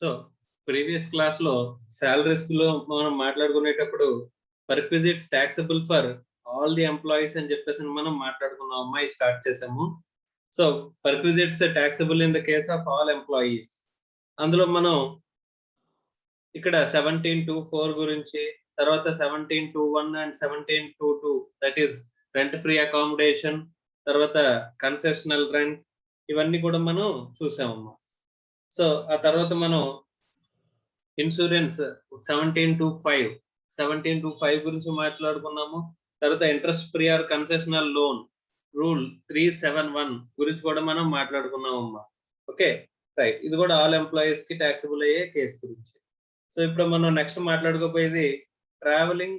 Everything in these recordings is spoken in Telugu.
సో ప్రీవియస్ క్లాస్ లో సాలరీస్ లో మనం మాట్లాడుకునేటప్పుడు perquisites taxable for all the employees అని చెప్పేసి మనం మాట్లాడుకున్నాం. అమ్మాయి స్టార్ట్ చేసాము. So perquisites taxable in the case of all employees. అందులో మనం ఇక్కడ 1724 గురించి, తర్వాత 1721 and 1722 that is rent free accommodation, తర్వాత కన్సెషనల్ రెంట్, ఇవన్నీ కూడా మనం చూసామమ్మా. సో ఆ తర్వాత మనం ఇన్సూరెన్స్ 1725 గురించి మాట్లాడుకున్నాము. తర్వాత interest free or concessional loan rule 371 గురించి కూడా మనం మాట్లాడుకున్నామమ్మా. ఓకే రైట్, ఇది కూడా ఆల్ ఎంప్లాయీస్ కి టాక్సబుల్ అయ్యే కేసు గురించి. సో ఇప్పుడు మనం నెక్స్ట్ మాట్లాడుకోపోయేది travelling,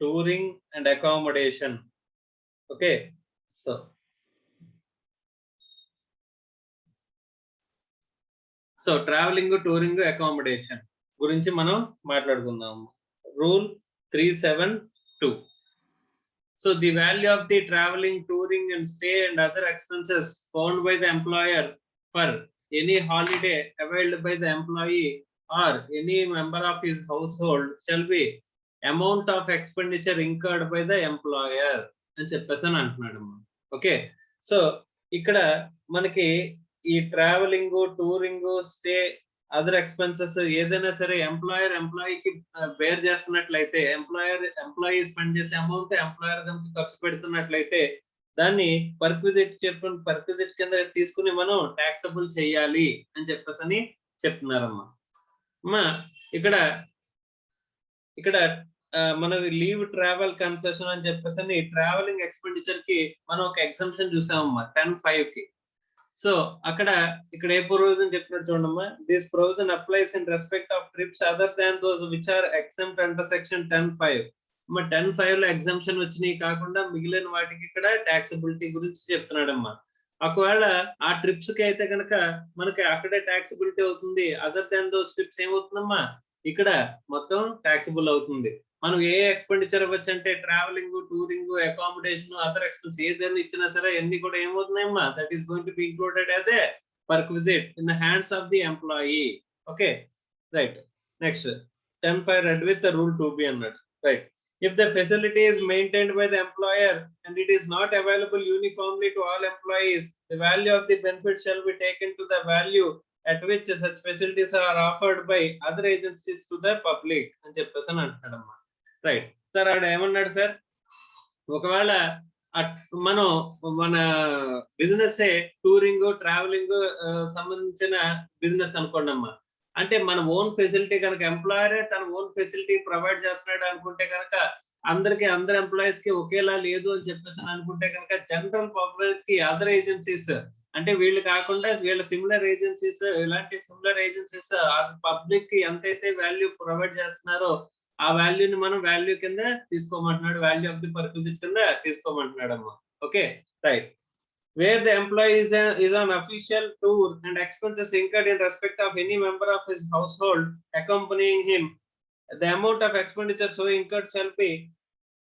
touring and accommodation. Okay so travelling, touring, accommodation గురించి మనం మాట్లాడుకుందాము. Rule 372. So the value of the traveling, touring and stay and other expenses borne by the employer for any holiday availed by the employee or any member of his household shall be amount of expenditure incurred by the employer అని చెప్పేసి అని అంటున్నాడు. ఓకే సో ఇక్కడ మనకి ఈ travelling, touring, stay, other expenses ఏదైనా సరే ఎంప్లాయీకి బేర్ చేస్తున్నట్లయితే, ఎంప్లాయీ స్పెండ్ చేసే అమౌంట్ ఎంప్లాయర్ కనుక ఖర్చు పెడుతున్నట్లయితే దాన్ని పర్క్విజిట్ కింద తీసుకుని మనం టాక్సబుల్ చేయాలి అని చెప్పేసి అని చెప్తున్నారమ్మా. ఇక్కడ మన లీవ్ ట్రావెల్ కన్సెషన్ అని చెప్పేసి అని ట్రావెలింగ్ ఎక్స్పెండిచర్ కి మనం ఒక ఎగ్జంప్షన్ చూసామమ్మా 10(5) కి. సో ఇక్కడ ఏ ప్రొవిజన్ చెప్పినట్టు చూడమ్మా. This provision applies in respect of trips other than those which are exempt under section 10(5). 10(5) లో ఎగ్జంప్షన్ వచ్చినాయి కాకుండా మిగిలిన వాటికి ఇక్కడ టాక్సబిలిటీ గురించి చెప్తున్నాడమ్మా. ఒకవేళ ఆ ట్రిప్స్ కి అయితే కనుక మనకి అక్కడే టాక్సబిలిటీ అవుతుంది. అదర్ దాన్ దోస్ ట్రిప్స్ ఏమవుతుందమ్మా, ఇక్కడ మొత్తం టాక్సబుల్ అవుతుంది. మనం ఏ ఎక్స్పెండిచర్ ఇవ్వచ్చు అంటే travelling, touring, accommodation, other expense ఏదైనా ఇచ్చినా సరే అన్ని కూడా ఏమవుతున్నాయమ్మా, that is going to be included as a perquisite in the hands of the employee. Okay right. Next 10(5) read with rule 2B అన్నాడు. Right. If the facility is maintained by the employer and it is not available uniformly to all employees, the value of the benefit shall be taken to the value at which such facilities are offered by other agencies to the public అని చెప్పేసి అని అంటున్నాడమ్మా. రైట్ సార్, ఆడ ఏమన్నాడు సార్, ఒకవేళ మనం మన బిజినెస్ టూరింగ్, ట్రావెలింగ్ సంబంధించిన బిజినెస్ అనుకోండి అమ్మా. అంటే మన ఓన్ ఫెసిలిటీ కనుక ఎంప్లాయరే తన ఓన్ ఫెసిలిటీ ప్రొవైడ్ చేస్తున్నాడు అనుకుంటే కనుక అందరు ఎంప్లాయీస్ కి ఒకేలా లేదు అని చెప్పేసి అనుకుంటే కనుక జనరల్ పబ్లిక్ కి అదర్ ఏజెన్సీస్ అంటే వీళ్ళు కాకుండా వీళ్ళ సిమిలర్ ఏజెన్సీస్, ఇలాంటి సిమిలర్ ఏజెన్సీస్ పబ్లిక్ కి ఎంతైతే వాల్యూ ప్రొవైడ్ చేస్తున్నారో ఆ వాల్యూని మనం వాల్యూ కింద తీసుకోమంటున్నాడు, వాల్యూ ఆఫ్ ది పర్క్విజిట్ కింద తీసుకోమంటున్నాడు అమ్మా. Okay right. Where the employee is on official tour and expenses incurred in respect of any member of his household accompanying him, the amount of expenditure so incurred shall be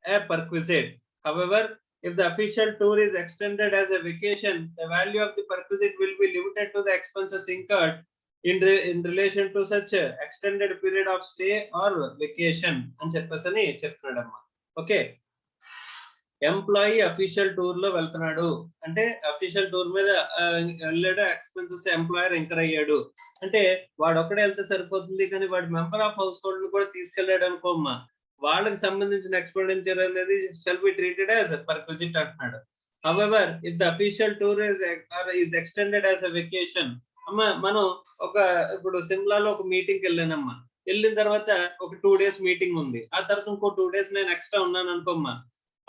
a perquisite. However, if the official tour is extended as a vacation, the value of the perquisite will be limited to the expenses incurred in relation to such extended period of stay or vacation అని చెప్పేసి చెప్తున్నాడమ్మా. ఓకే, ఎంప్లాయీ అఫీషియల్ టూర్ లో వెళ్తున్నాడు అంటే అఫీషియల్ టూర్ మీద వెళ్ళాడు, ఎక్స్పెన్సెస్ ఎంప్లాయర్ ఇంకర్ అయ్యాడు అంటే వాడు ఒక్కడే వెళ్తే సరిపోతుంది, కానీ వాడు మెంబర్ ఆఫ్ హౌస్ హోల్డ్ కూడా తీసుకెళ్లాడు అనుకోమ్మా, వాళ్ళకి సంబంధించిన ఎక్స్పెండిచర్ అనేది షల్ బి ట్రీటెడ్ యాజ్ పర్క్విజిట్ అంటున్నాడు. However if the official tour is extended as a vacation, అమ్మా మనం ఇప్పుడు సిమ్లాలో ఒక మీటింగ్ వెళ్ళానమ్మా, వెళ్ళిన తర్వాత ఒక 2 days మీటింగ్ ఉంది, ఆ తర్వాత ఇంకో 2 days నేను ఎక్స్ట్రా ఉన్నాను అనుకోమ్మా,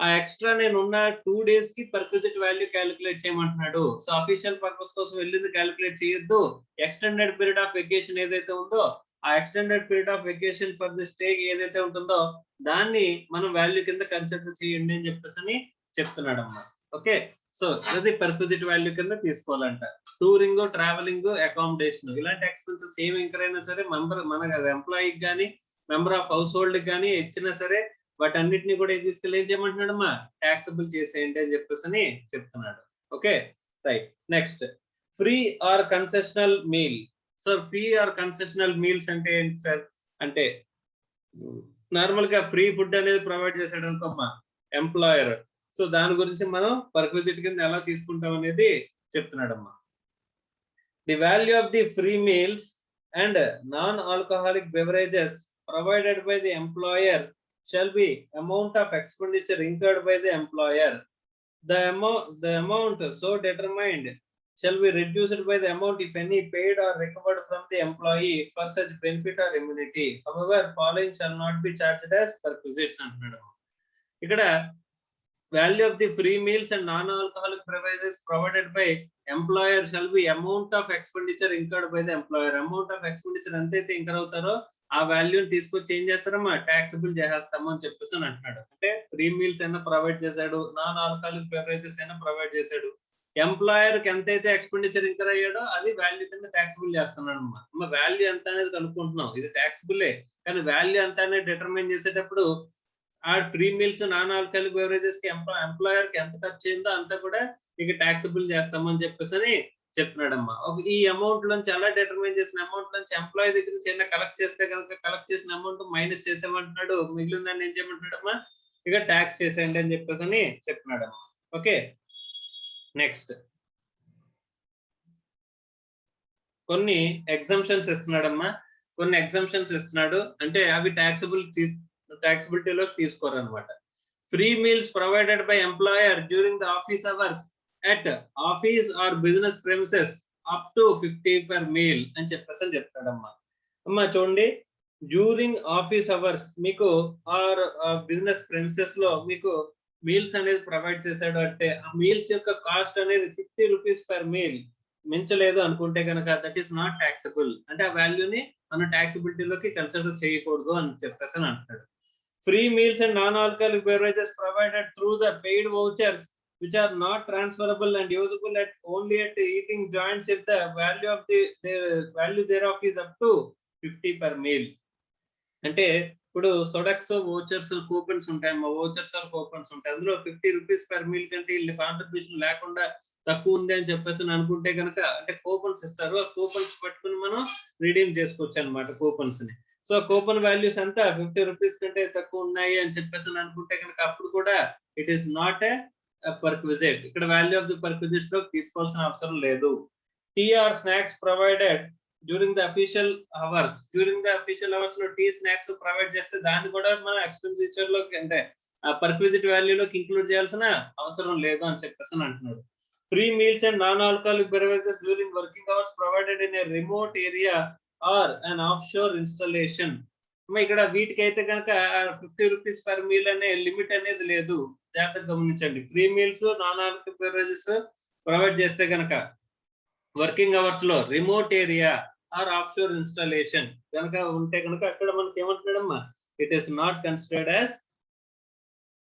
ఆ ఎక్స్ట్రా నేను ఉన్న 2 days కి పర్క్విజిట్ వాల్యూ క్యాలిక్యులేట్ చేయమంటున్నాడు. సో అఫీషియల్ పర్పస్ కోసం వెళ్ళింది క్యాలిక్యులేట్ చేయొద్దు, ఎక్స్టెండెడ్ పీరియడ్ ఆఫ్ వెకేషన్ ఏదైతే ఉందో ఆ extended period of vacation for the stay ఏదైతే ఉంటుందో దాన్ని మనం వాల్యూ కింద కన్సిడర్ చేయండి అని చెప్పేసి చెప్తున్నాడు అమ్మా. ఓకే సో అది పర్క్విజిట్ వాల్యూ కింద తీసుకోవాలంట. టూరింగ్, ట్రావెలింగ్, అకామిడేషన్ ఇలాంటి ఎక్స్పెన్సెస్ ఏమి ఇంకర్ అయినా సరే మన ఎంప్లాయీకి కానీ మెంబర్ ఆఫ్ హౌస్ హోల్డ్ కానీ ఇచ్చినా సరే వాటన్నిటిని కూడా తీసుకెళ్ళి ఏం చేయమంటున్నాడమ్మా, టాక్సబుల్ చేసేయండి అని చెప్పేసి చెప్తున్నాడు. Okay right. Next free or concessional meal sir free or concessional meals అంటే ఏంటి సార్? అంటే నార్మల్ గా ఫ్రీ ఫుడ్ అనేది ప్రొవైడ్ చేశాడు అనుకోమ్మా ఎంప్లాయర్. సో దాని గురించి మనం పర్క్విజిట్ కింద ఎలా తీసుకుంటాం అనేది చెప్తున్నాడమ్మా. The value of the free meals and non-alcoholic beverages provided by the employer shall be amount of expenditure incurred by the employer. The amount so determined shall be reduced by the amount, if any, paid or recovered from the employee for such benefit or immunity. However, following shall not be charged as perquisites అంటున్నాడు. ఇక్కడ value of the free meals and non-alcoholic beverages provided by employer shall be amount of expenditure incurred by the employer. Amount of expenditure ఎంతైతే ఇంకర్ అవుతారో ఆ వాల్యూని తీసుకొచ్చి ఏం చేస్తారమ్మా ట్యాక్సిబుల్ చేసేస్తాము అని చెప్పేసి అంటున్నాడు. అంటే ఫ్రీ మీల్స్ అయినా ప్రొవైడ్ చేశాడు, నాన్ ఆల్కహాలిక్ బెవరేజెస్ అయినా ప్రొవైడ్ చేశాడు, ఎంప్లాయర్ కి ఎంతైతే ఎక్స్పెండిచర్ ఇంకర్ అయ్యాడో అది వాల్యూ కింద ట్యాక్సిబుల్ చేస్తున్నాడు అమ్మా. వాల్యూ ఎంత అనేది కనుక్కుంటున్నాం, ఇది ట్యాక్సిబులే, కానీ వాల్యూ ఎంత అనేది డిటర్మైన్ చేసేటప్పుడు ఆ free meals non alcoholic beverages కి ఎంప్లాయర్ కి ఎంత ఖర్చు అయిందో అంతా కూడా ఇక ట్యాక్సిబుల్ చేస్తామని చెప్పేసి చెప్తున్నాడమ్మా. ఈ అమౌంట్ నుంచి ఎలా డిటర్మైన్ చేసిన అమౌంట్ నుంచి ఎంప్లాయీ దగ్గర నుంచి ఏమైనా కలెక్ట్ చేస్తే కనుక కలెక్ట్ చేసిన అమౌంట్ మైనస్ చేసేమంటున్నాడు, మిగిలిన దాన్ని ఏం చేయమంటున్నాడమ్మా ఇక ట్యాక్స్ చేసేయండి అని చెప్పేసి చెప్తున్నాడమ్మా. ఓకే, నెక్స్ట్ కొన్ని ఎగ్జంప్షన్స్ ఇస్తున్నాడమ్మా. కొన్ని ఎగ్జంప్షన్స్ ఇస్తున్నాడు అంటే అవి ట్యాక్సిబిలిటీలోకి తీసుకోరు అనమాట. Free meals provided by employer during the office hours at office or business premises up to 50 per meal అని చెప్పేసి చెప్తాడమ్మా. అమ్మా చూడండి, డ్యూరింగ్ ఆఫీస్ అవర్స్ మీకు ఆర్ బిజినెస్ ప్రెమిసెస్ లో మీకు మీల్స్ అనేది ప్రొవైడ్ చేశాడు అంటే ఆ మీల్స్ యొక్క కాస్ట్ అనేది 50 రూపీస్ పర్ మీల్ మించలేదు అనుకుంటే కనుక దట్ ఈస్ నాట్ ట్యాక్సబుల్. అంటే ఆ వాల్యూని మనం ట్యాక్సిబిలిటీలోకి కన్సిడర్ చేయకూడదు అని చెప్పేసి అంటాడు. Free meals and non alcoholic beverages provided through the paid vouchers which are not transferable and usable only at eating joints if the value of the value thereof is up to 50 per meal. అంటే ఇప్పుడు సొడక్సో వోచర్స్ కూపన్స్ ఉంటాయి, వోచర్స్ ఆర్ కూపన్స్ ఉంటాయి, అందులో 50 రూపీస్ పర్ మీల్ కంటే వీళ్ళు కాంట్రిబ్యూషన్ లేకుండా తక్కువ ఉంది అని చెప్పేసి అనుకుంటే కనుక అంటే కూపన్స్ ఇస్తారు, ఆ కూపన్స్ పట్టుకుని మనం రిడీమ్ చేసుకోవచ్చు అనమాట కూపన్స్ ని. సో కూపన్ వాల్యూస్ అంతా 50 రూపీస్ కంటే తక్కువ ఉన్నాయి అని చెప్పేసి అనుకుంటే కనుక అప్పుడు కూడా it is not a perquisite. ఇక్కడ వాల్యూ ఆఫ్ ది పర్క్విజిట్స్ లో తీసుకోవాల్సిన అవసరం లేదు. Tea or snacks provided during the official hours, during the official hours లో టీ స్నాక్స్ ప్రొవైడ్ చేస్తే దాన్ని కూడా మన ఎక్స్పెండిచర్ లోకి అంటే పర్క్విజిట్ వాల్యూలోకి ఇంక్లూడ్ చేయాల్సిన అవసరం లేదు అని చెప్పేసి అంటున్నాడు. Free meals and non alcoholic beverages during working hours provided in a remote area or an off shore installation. ఇక్కడ వీటికి అయితే కనుక 50 రూపీస్ పర్ మీల్ అనే లిమిట్ అనేది లేదు, జాగ్రత్తగా గమనించండి. Free meals non alcoholic beverages provide చేస్తే కనుక వర్కింగ్ అవర్స్ లో remote area or off shore installation కనుక ఉంటే కనుక అక్కడ మనకి ఏమంటున్నాడమ్మా it is not considered as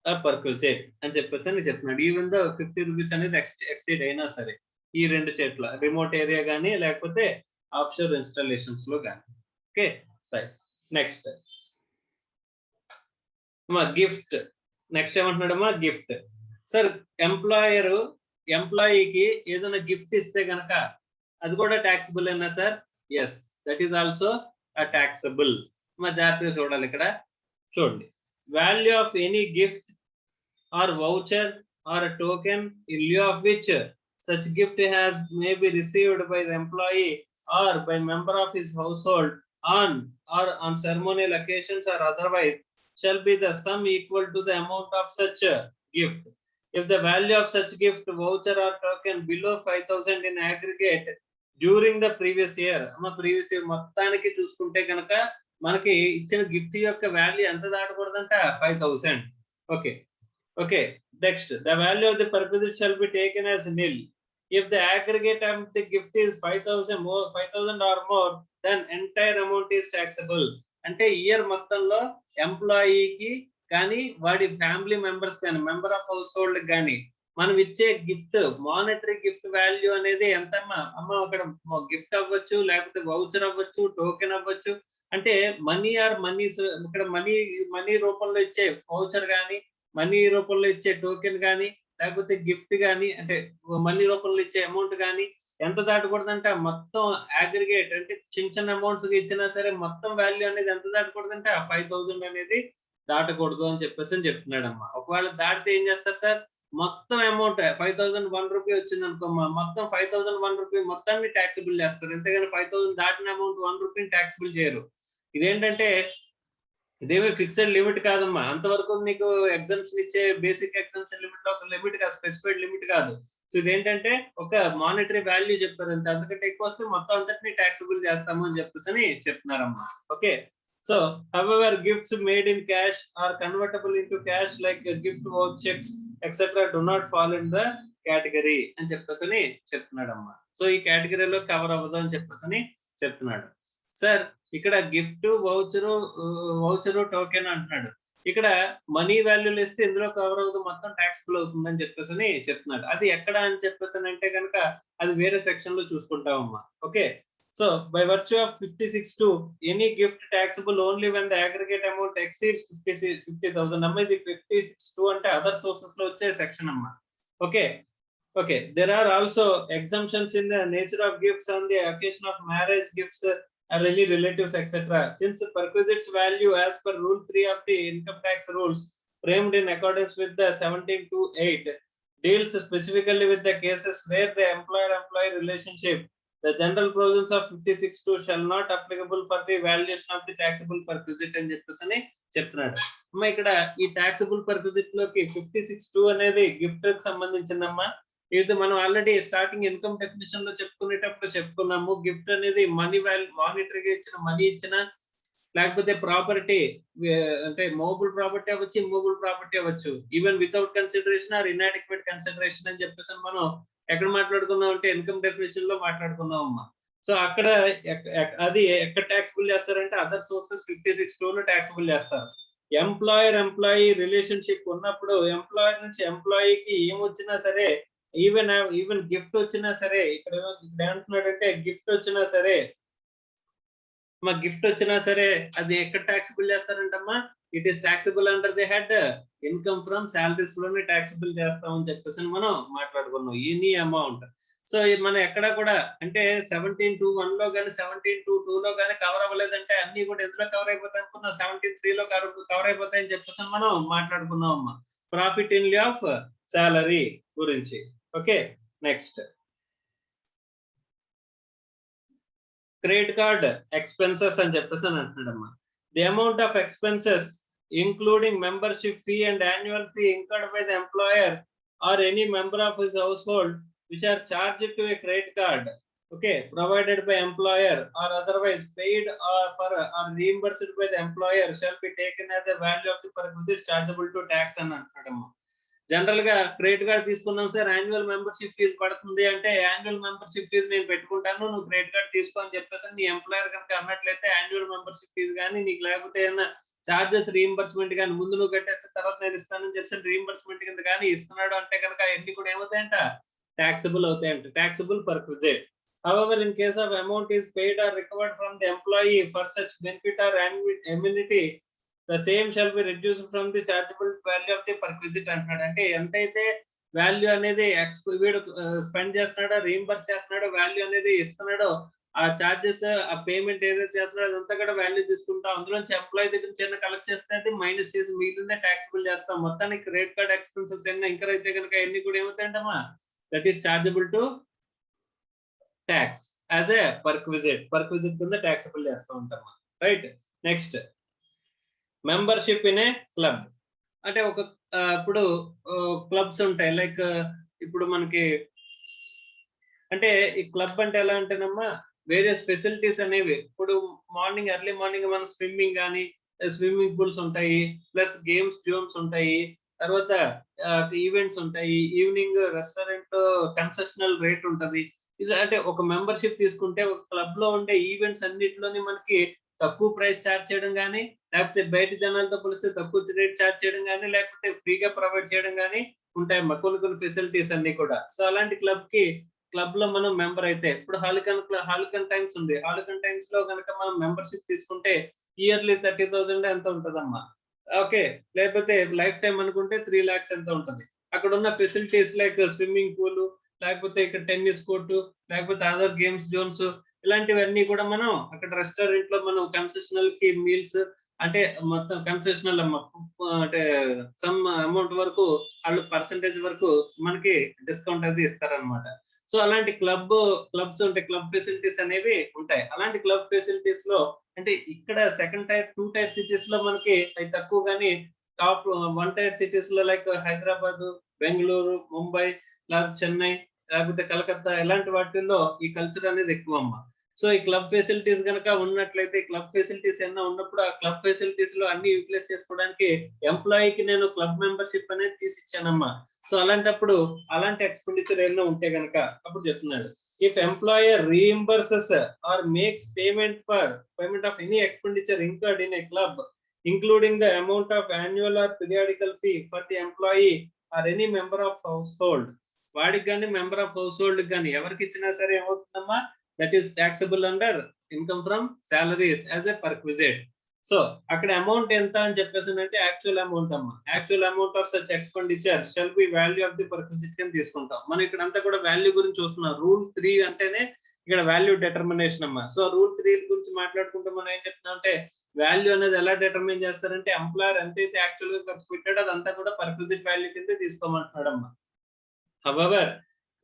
a perquisite అని చెప్పేసి చెప్తున్నాడు. ఈవెన్ దో 50 రూపీస్ అనేది ఎక్సీడ్ అయినా సరే ఈ రెండు చేట్ల రిమోట్ ఏరియా కానీ లేకపోతే ఆఫ్ షోర్ ఇన్స్టాలేషన్స్ లో కానీ. Okay right, next gift. Next ఏమంటున్నాడమ్మా గిఫ్ట్. సార్ ఎంప్లాయీకి ఏదైనా గిఫ్ట్ ఇస్తే గనక అది కూడా ట్యాక్సిబుల్ అయినా sir? Yes, that is also taxable. జాగ్రత్తగా చూడాలి. ఇక్కడ చూడండి, value of any gift or voucher or token in lieu of which such gift may be received by the employee or by member of his household on ceremonial occasions or otherwise shall be the sum equal to the amount of such gift. If the value of such gift, voucher or token below 5,000 in aggregate during the previous year, previous year మొత్తానికి చూసుకుంటే కనుక మనకి ఇచ్చిన గిఫ్ట్ యొక్క వాల్యూ ఎంత దాటకూడదంట 5,000. Okay okay, next the value of the perquisite shall be taken as nil if the aggregate of the gift is 5,000 or more, then entire amount is taxable. అంటే ఇయర్ మొత్తంలో ఎంప్లాయీకి కానీ వాడి ఫ్యామిలీ మెంబర్స్ కానీ మెంబర్ ఆఫ్ హౌస్ హోల్డ్ కానీ మనం ఇచ్చే గిఫ్ట్ మానిటరీ గిఫ్ట్ వాల్యూ అనేది ఎంతమ్మా అక్కడ గిఫ్ట్ అవ్వచ్చు, లేకపోతే వౌచర్ అవ్వచ్చు, టోకెన్ అవ్వచ్చు. అంటే మనీ ఆర్ మనీస్ ఇక్కడ మనీ రూపంలో ఇచ్చే వౌచర్ కానీ, మనీ రూపంలో ఇచ్చే టోకెన్ కానీ, లేకపోతే గిఫ్ట్ కానీ అంటే మనీ రూపంలో ఇచ్చే అమౌంట్ కానీ, ఎంత దాటకూడదంటే మొత్తం అగ్రిగేట్ అంటే చిన్న చిన్న అమౌంట్స్ ఇచ్చినా సరే మొత్తం వాల్యూ అనేది ఎంత దాటకూడదంటే ఆ 5,000 అనేది దాటకూడదు అని చెప్పేసి చెప్తున్నాడమ్మా. ఒకవేళ దాటితే ఏం చేస్తారు సార్, మొత్తం అమౌంట్ 5,001 రూపీ వచ్చింది అనుకోమ్మా, మొత్తం 5,001 రూపీ మొత్తాన్ని ట్యాక్సిబుల్ చేస్తారు. అంతేగాని 5,000 దాటిన అమౌంట్ 1 రూపీని ట్యాక్సిబుల్ చేయరు. ఇదేంటంటే ఇదేమి ఫిక్స్డ్ లిమిట్ కాదమ్మా. అంతవరకు నీకు ఎగ్జామ్షన్ ఇచ్చే బేసిక్ ఎగ్జామ్షన్ లిమిట్ లో ఒక లిమిట్ కాదు, స్పెసిఫైడ్ లిమిట్ కాదు. సో ఇదేంటంటే ఒక మానిటరీ వాల్యూ చెప్తారు అంతే. అంతకంటే ఎక్కువ వస్తే మొత్తం అంతటిని ట్యాక్సిబుల్ చేస్తాము అని చెప్పేసి చెప్తున్నారమ్మా. Okay. So however gifts made in cash or convertible into cash like gift vouchers etc do not fall in the category అని చెప్పేసి చెప్తున్నాడమ్మా. సో ఈ కేటగిరీలో కవర్ అవ్వదు అని చెప్పేసి చెప్తున్నాడు. సార్ ఇక్కడ గిఫ్ట్ వౌచరు టోకెన్ అంటున్నాడు. ఇక్కడ మనీ వాల్యూలు ఇస్తే ఇందులో కవర్ అవుతుంది, మొత్తం ట్యాక్సిబుల్ అవుతుందని చెప్పేసి చెప్తున్నాడు. అది ఎక్కడ అని చెప్పేసి అంటే కనుక అది వేరే సెక్షన్ లో చూసుకుంటామమ్మా. Okay. So by virtue of 56(2) any gift taxable only when the aggregate amount exceeds 50,000 అమ్మా. ఇది 56(2) అంటే అదర్ సోర్సెస్ లో వచ్చే సెక్షన్ అమ్మా. Okay. Okay, there are also exemptions in the nature of gifts on the occasion of marriage, gifts or any relatives etc. Since perquisite's value as per rule 3 of the income tax rules framed in accordance with the 17(2)(8) deals specifically with the cases where the employer-employee relationship, the general provisions of 56(2) shall not applicable for the valuation of the taxable perquisite అని చెప్పేసి చెప్తున్నాడు. అమ్మా ఇక్కడ ఈ taxable perquisite లోకి 56(2) అనేది గిఫ్ట్ కి సంబంధించిందమ్మా. ఇది మనం ఆల్రెడీ స్టార్టింగ్ ఇన్కమ్ డెఫినిషన్ లో చెప్పుకునేటప్పుడు చెప్పుకున్నాము. గిఫ్ట్ అనేది మనీ వాల్యూ, మానిటరీగా ఇచ్చిన మనీ ఇచ్చిన, లేకపోతే ప్రాపర్టీ అంటే మూవబుల్ ప్రాపర్టీ అవ్వచ్చు, ఇమ్మూవబుల్ ప్రాపర్టీ అవ్వచ్చు, even without consideration or inadequate consideration అని చెప్పేసి మనం ఎక్కడ మాట్లాడుకున్నాం అంటే ఇన్కమ్ డెఫినిషన్ లో మాట్లాడుకున్నాం అమ్మా. సో అక్కడ అది ఎక్కడ ట్యాక్సిబుల్ చేస్తారంటే అదర్ సోర్సెస్ 56(2) లో ట్యాక్సిబుల్ చేస్తారు. ఎంప్లాయర్-ఎంప్లాయీ రిలేషన్షిప్ ఉన్నప్పుడు ఎంప్లాయర్ నుంచి ఎంప్లాయీకి ఏమొచ్చినా సరే, ఈవెన్ గిఫ్ట్ వచ్చినా సరే, ఇక్కడ ఏమంటున్నాడంటే గిఫ్ట్ వచ్చినా సరే, మా గిఫ్ట్ వచ్చినా సరే అది ఎక్కడ ట్యాక్సిబుల్ చేస్తారంటమ్మా, it is taxable under the head income from salaries లోనే ట్యాక్సిబుల్ చేస్తామని చెప్పేసి మనం మాట్లాడుకున్నాం ఎనీ అమౌంట్. సో మనం ఎక్కడ కూడా అంటే 17(2)(1) లో కానీ 17(2)(2) లో కానీ కవర్ అవ్వలేదంటే అన్ని కూడా ఎందులో కవర్ అయిపోతాయి అనుకున్నాం, 17(3) లో కవర్ అయిపోతాయని చెప్పేసి మనం మాట్లాడుకున్నాం అమ్మా. Profit in lieu of salary గురించి. Okay. Next credit card expenses అని చెప్పేసి అంటున్నాడమ్మా. The amount of expenses including membership fee and annual fee incurred by the employer or any member of his household which are charged to a credit card, okay, provided by employer or otherwise paid or for or reimbursed by the employer shall be taken as the value of the perquisite chargeable to tax అని అంటున్నాడమ్మా. జనరల్ గా క్రెడిట్ కార్డ్ తీసుకున్నాం సార్, యాన్యువల్ మెంబర్షిప్ ఫీజు పడుతుంది అంటే యాన్యువల్ మెంబర్షిప్ ఫీజు నేను పెట్టుకుంటాను, నువ్వు క్రెడిట్ కార్డ్ తీసుకో అని చెప్పేసి నీ ఎంప్లాయర్ కనుక అన్నట్లయితే యాన్యువల్ మెంబర్షిప్ ఫీజు కానీ నీకు లేకపోతే ఏదైనా చార్జెస్ రీఎంబర్స్మెంట్ కానీ ముందు నువ్వు కట్టేస్తే తర్వాత నేను ఇస్తానని చెప్పి రీఎంబర్స్మెంట్ కింద కానీ ఇస్తున్నాడు అంటే కనుక ఎన్ని కూడా ఏమవుతాయంట, taxable అవుతాయంట, taxable perquisite. However, in case of amount is paid or recovered from the employee for such benefit or amenity, the same shall be reduced from the chargeable value of the perquisite అంటున్నాడు. అంటే ఎంతైతే వాల్యూ అనేది వీడు స్పెండ్ చేస్తున్నాడో, రీఎంబర్స్ చేస్తున్నాడో, వాల్యూ అనేది ఇస్తున్నాడో, ఆ చార్జెస్ ఆ పేమెంట్ ఏదైతే చేస్తున్నాడో అదంతా కూడా వాల్యూ తీసుకుంటాం. అందులోంచి ఎంప్లాయీ దగ్గర చిన్న కలెక్ట్ చేస్తే అది మైనస్ చేసి మిగిలిందే ట్యాక్సిబుల్ చేస్తాం. మొత్తానికి క్రెడిట్ కార్డ్ ఎక్స్పెన్సెస్ ఏమైనా ఇంకా అయితే కనుక ఎన్ని కూడా ఏమవుతాయంటమ్మా, that is chargeable to tax as a perquisite కింద taxable చేస్తూ ఉంటాం. Right. Next membership in a club. అంటే ఒక ఇప్పుడు క్లబ్స్ ఉంటాయి, లైక్ ఇప్పుడు మనకి అంటే ఈ క్లబ్ అంటే ఎలా అంటేనమ్మా వేరియస్ ఫెసిలిటీస్ అనేవి, ఇప్పుడు మార్నింగ్ ఎర్లీ మార్నింగ్ మనం స్విమ్మింగ్ కానీ స్విమ్మింగ్ పూల్స్ ఉంటాయి, ప్లస్ గేమ్స్ జోన్స్ ఉంటాయి, తర్వాత ఈవెంట్స్ ఉంటాయి, ఈవినింగ్ రెస్టారెంట్ కన్సెషనల్ రేట్ ఉంటది. ఇది అంటే ఒక మెంబర్షిప్ తీసుకుంటే ఒక క్లబ్ లో ఉండే ఈవెంట్స్ అన్నిటిలోని మనకి తక్కువ ప్రైస్ చార్జ్ చేయడం కానీ, లేకపోతే బయట జనాలతో పోలిస్తే తక్కువ రేట్ చార్జ్ చేయడం కానీ, లేకపోతే ఫ్రీగా ప్రొవైడ్ చేయడం కానీ ఉంటాయి కొన్ని ఫెసిలిటీస్ అన్ని కూడా. సో అలాంటి క్లబ్ లో మనం మెంబర్ అయితే, ఇప్పుడు హాలికన్ టైమ్స్ ఉంది, హాలికన్ టైమ్స్ లో కనుక మనం మెంబర్షిప్ తీసుకుంటే ఇయర్లీ 30,000 ఎంత ఉంటదమ్మా. ఓకే. లేకపోతే లైఫ్ టైం అనుకుంటే 3 lakhs ఎంత ఉంటది. అక్కడ ఉన్న ఫెసిలిటీస్ లైక్ స్విమ్మింగ్ పూల్, లేకపోతే ఇక్కడ టెన్నిస్ కోర్టు, లేకపోతే అదర్ గేమ్స్ జోన్స్, ఇలాంటివన్నీ కూడా మనం అక్కడ రెస్టారెంట్ లో మనం కన్సెషనల్ కి మీల్స్ అంటే మొత్తం కన్సెషనల్ అంటే సమ్ అమౌంట్ వరకు వాళ్ళు పర్సంటేజ్ వరకు మనకి డిస్కౌంట్ అది ఇస్తారనమాట. సో అలాంటి క్లబ్స్ ఉంటాయి, క్లబ్ ఫెసిలిటీస్ అనేవి ఉంటాయి. అలాంటి క్లబ్ ఫెసిలిటీస్ లో అంటే ఇక్కడ సెకండ్ టైర్ 2 టైర్ సిటీస్ లో మనకి అవి తక్కువ, కానీ టాప్ 1 టైర్ సిటీస్ లో లైక్ హైదరాబాద్, బెంగళూరు, ముంబై, లేకపోతే చెన్నై, లేకపోతే కలకత్తా, ఇలాంటి వాటిల్లో ఈ కల్చర్ అనేది ఎక్కువ అమ్మా. సో ఈ క్లబ్ ఫెసిలిటీస్ కనుక ఉన్నట్లయితే, క్లబ్ ఫెసిలిటీస్ ఏమన్నా ఉన్నప్పుడు ఆ క్లబ్ ఫెసిలిటీస్ లో అన్ని యూటిలైజ్ చేసుకోవడానికి ఎంప్లాయీకి నేను క్లబ్ మెంబర్షిప్ అనేది తీసి ఇచ్చానమ్మా. సో అలాంటప్పుడు అలాంటి ఎక్స్పెండిచర్ ఏమైనా ఉంటే కనుక అప్పుడు చెప్తున్నాడు, if employer reimburses or makes payment of any expenditure incurred in a club including the amount of annual or periodical fee for the employee or any member of household, వాడికి కానీ మెంబర్ ఆఫ్ హౌస్ హోల్డ్ కానీ ఎవరికి ఇచ్చినా సరే ఏమవుతుందమ్మా, that is taxable under income from salaries as a perquisite. So అక్కడ అమౌంట్ ఎంత అని చెప్పేసి అంటే యాక్చువల్ అమౌంట్ అమ్మా. Actual amount of such expenditure shall be value of the perquisite కింద తీసుకుంటాం. మనం ఇక్కడ అంతా కూడా వాల్యూ గురించి చూస్తున్నాం. రూల్ 3 అంటేనే ఇక్కడ వాల్యూ డిటర్మినేషన్ అమ్మా. సో రూల్ 3 గురించి మాట్లాడుకుంటే మనం ఏం చెప్తున్నాం అంటే, వాల్యూ అనేది ఎలా డిటర్మిన్ చేస్తారంటే, ఎంప్లాయర్ ఎంతైతే యాక్చువల్ గా ఖర్చు పెట్టాడో అదంతా కూడా పర్క్విజిట్ వాల్యూ కింద తీసుకోమంటున్నాడు అమ్మా. However,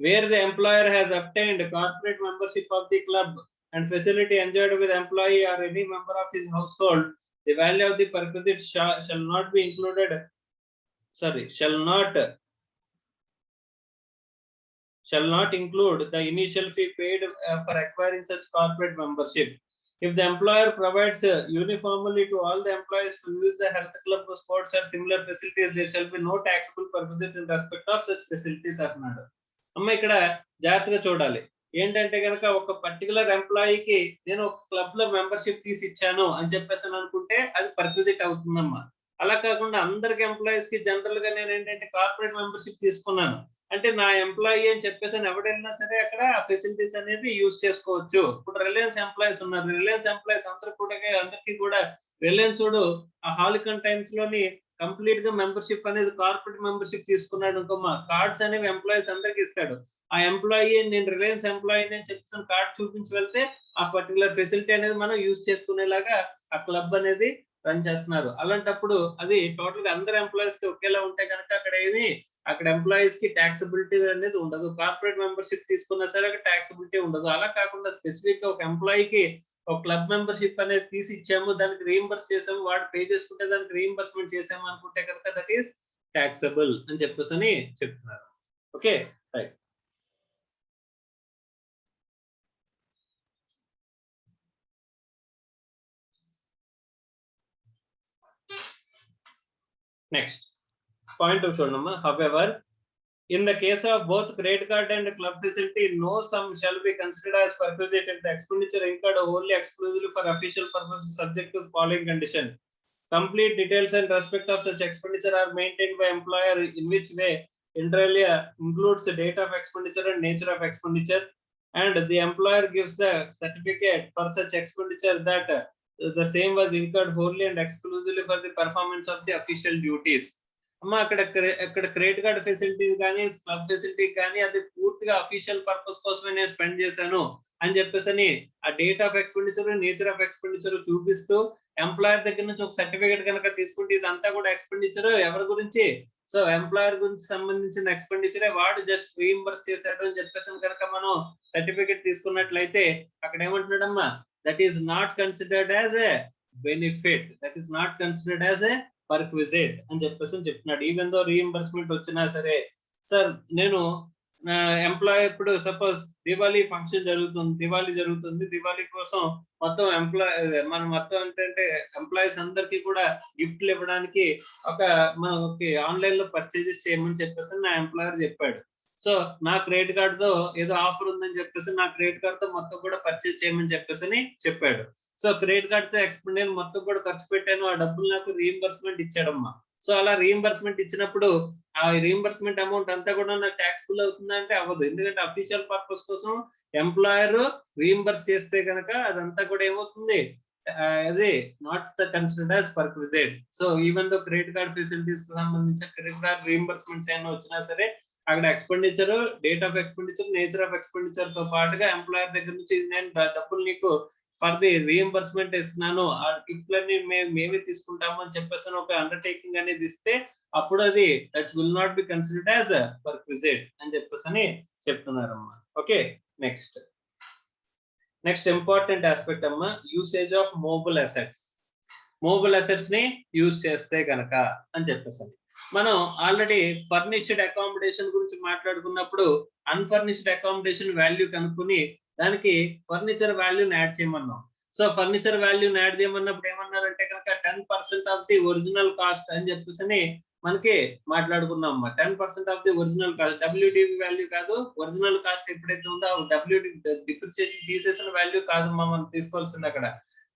where the employer has obtained corporate membership of the club and facility enjoyed with employee or any member of his household, the value of the perquisite shall not be included. Shall not include the initial fee paid for acquiring such corporate membership. If the employer provides uniformly to all the employees to use the health club, sports or similar facilities, there shall be no taxable perquisite in respect of such facilities అన్నాడు. అమ్మ ఇక్కడ జాగ్రత్తగా చూడాలి. ఏంటంటే కనుక ఒక పర్టికులర్ ఎంప్లాయీకి నేను ఒక క్లబ్ లో మెంబర్షిప్ తీసి ఇచ్చాను అని చెప్పేసి అనుకుంటే అది పర్క్విజిట్ అవుతుందమ్మా. అలా కాకుండా అందరికి ఎంప్లాయీస్ కి జనరల్ గా నేను ఏంటంటే కార్పొరేట్ మెంబర్షిప్ తీసుకున్నాను అంటే నా ఎంప్లాయీ అని చెప్పేసి ఎవడైనా సరే అక్కడ ఫెసిలిటీస్ అనేది యూజ్ చేసుకోవచ్చు. ఇప్పుడు రిలయన్స్ ఎంప్లాయీస్ ఉన్నారు, రిలయన్స్ ఎంప్లాయీస్ అందరికీ కూడా రిలయన్స్ ఆ హాలికన్ టైమ్స్ లోని కంప్లీట్ గా మెంబర్షిప్ అనేది కార్పొరేట్ మెంబర్షిప్ తీసుకున్నాడు అనుకోమా, కార్డ్స్ అనేవి ఎంప్లాయీస్ అందరికి ఇస్తాడు. ఆ ఎంప్లాయీ నేను రిలయన్స్ ఎంప్లాయీ అని చెప్తున్న కార్డ్ చూపించి వెళ్తే ఆ పర్టికులర్ ఫెసిలిటీ అనేది మనం యూజ్ చేసుకునేలాగా ఆ క్లబ్ అనేది రన్ చేస్తున్నారు. అలాంటప్పుడు అది టోటల్ గా అందరు ఎంప్లాయీస్ కి ఒకేలా ఉంటే కనుక అక్కడ ఎంప్లాయీస్ కి ట్యాక్సబిలిటీ అనేది ఉండదు. కార్పొరేట్ మెంబర్షిప్ తీసుకున్నా సరే అక్కడ ట్యాక్సబిలిటీ ఉండదు. అలా కాకుండా స్పెసిఫిక్ గా ఒక ఎంప్లాయీకి ఒక క్లబ్ మెంబర్షిప్ అనేది తీసి ఇచ్చాము, దానికి రీయింబర్స్ చేసాము, వాడు పే చేసుకుంటే దానికి రీయింబర్స్మెంట్ చేసాము అనుకుంటే కనుక దట్ ఈస్ ట్యాక్సబుల్ అని చెప్పేసి చెప్తున్నారు. Okay right. Next point of Shonama, however, in the case of both credit card and club facility, no sum shall be considered as perquisite if the expenditure incurred wholly exclusively for official purposes subject to the following condition. Complete details in respect of such expenditure are maintained by employer, in which way inter alia includes the date of expenditure and nature of expenditure, and the employer gives the certificate for such expenditure that the same was incurred wholly and exclusively for the performance of the official duties. అమ్మా అక్కడ క్రెడిట్ కార్డ్ ఫెసిలిటీస్ కానీ క్లబ్ ఫెసిలిటీ కానీ అది పూర్తిగా అఫీషియల్ పర్పస్ కోసమే నేను స్పెండ్ చేశాను అని చెప్పేసి ఆ date of expenditure, nature of expenditure చూపిస్తూ ఎంప్లాయర్ దగ్గర నుంచి ఒక సర్టిఫికేట్ కనుక తీసుకుంటే ఇదంతా కూడా ఎక్స్పెండిచర్ ఎవరి గురించి, సో ఎంప్లాయర్ గురించి సంబంధించిన ఎక్స్పెండిచరే, వాడు జస్ట్ రీయింబర్స్ చేశాడు అని చెప్పేసి కనుక మనం సర్టిఫికేట్ తీసుకున్నట్లయితే అక్కడ ఏమంటున్నాడమ్మా, that is not considered as a benefit, that is not considered as a perquisite అని చెప్పేసి చెప్తున్నాడు. ఈవెన్ దో రీయింబర్స్మెంట్ వచ్చినా సరే, సార్ నేను ఎంప్లాయీ ఇప్పుడు సపోజ్ దివాళీ ఫంక్షన్ జరుగుతుంది, దివాళీ కోసం మొత్తం మనం మొత్తం ఏంటంటే ఎంప్లాయీస్ అందరికి కూడా గిఫ్ట్లు ఇవ్వడానికి మనకి ఆన్లైన్ లో పర్చేజెస్ చేయమని చెప్పేసి నా ఎంప్లాయర్ చెప్పాడు. సో నా క్రెడిట్ కార్డ్ తో ఏదో ఆఫర్ ఉందని చెప్పేసి నా క్రెడిట్ కార్డ్ తో మొత్తం కూడా పర్చేజ్ చేయమని చెప్పేసి చెప్పాడు. సో క్రెడిట్ కార్డ్ తో నేను మొత్తం కూడా ఖర్చు పెట్టాను, ఆ డబ్బులు నాకు రీయింబర్స్మెంట్ ఇచ్చాడమ్మా. సో అలా రీయింబర్స్మెంట్ ఇచ్చినప్పుడు ఆ రీయింబర్స్మెంట్ అమౌంట్ అంతా కూడా నాకు ట్యాక్స్బుల్ అవుతుందా అంటే అవ్వదు. ఎందుకంటే అఫీషియల్ పర్పస్ కోసం ఎంప్లాయర్ రీయింబర్స్ చేస్తే కనుక అదంతా కూడా ఏమవుతుంది, అది not considered as perquisite. So even though credit card facilities కి సంబంధించిన క్రెడిట్ కార్డ్ రీయింబర్స్మెంట్స్ ఏమైనా వచ్చినా సరే అక్కడ expenditure, date of expenditure, nature of expenditure తో పాటుగా ఎంప్లాయర్ దగ్గర నుంచి నేను డబ్బులు నీకు ఫర్ ది రీఎంబర్స్మెంట్ ఇస్తున్నాను, ఆ గిఫ్ట్లన్నీ మేమే తీసుకుంటాము అని చెప్పేసి ఒక అండర్టేకింగ్ అనేది ఇస్తే అప్పుడు అది that will not be considered as perquisite అని చెప్పేసి చెప్తున్నారమ్మా. ఓకే, నెక్స్ట్ ఇంపార్టెంట్ ఆస్పెక్ట్ అమ్మా, usage of movable assets. Movable assets ని యూజ్ చేస్తే గనక అని చెప్పేసి మనం ఆల్రెడీ ఫర్నిష్డ్ అకామిడేషన్ గురించి మాట్లాడుకున్నప్పుడు అన్ఫర్నిష్డ్ అకామిడేషన్ వాల్యూ కనుక్కుని దానికి ఫర్నిచర్ వాల్యూని యాడ్ చేయమన్నాం. సో ఫర్నిచర్ వాల్యూని యాడ్ చేయమన్నప్పుడు ఏమన్నారంటే కనుక 10% ఆఫ్ ది ఒరిజినల్ కాస్ట్ అని చెప్పేసి మనకి మాట్లాడుకున్నాం. 10% of the original cost, WDV value కాదు, ఒరిజినల్ కాస్ట్ ఎప్పుడైతే ఉందో డిప్రిసియేషన్ తీసేసిన వాల్యూ కాదు మనం తీసుకోవాల్సింది. అక్కడ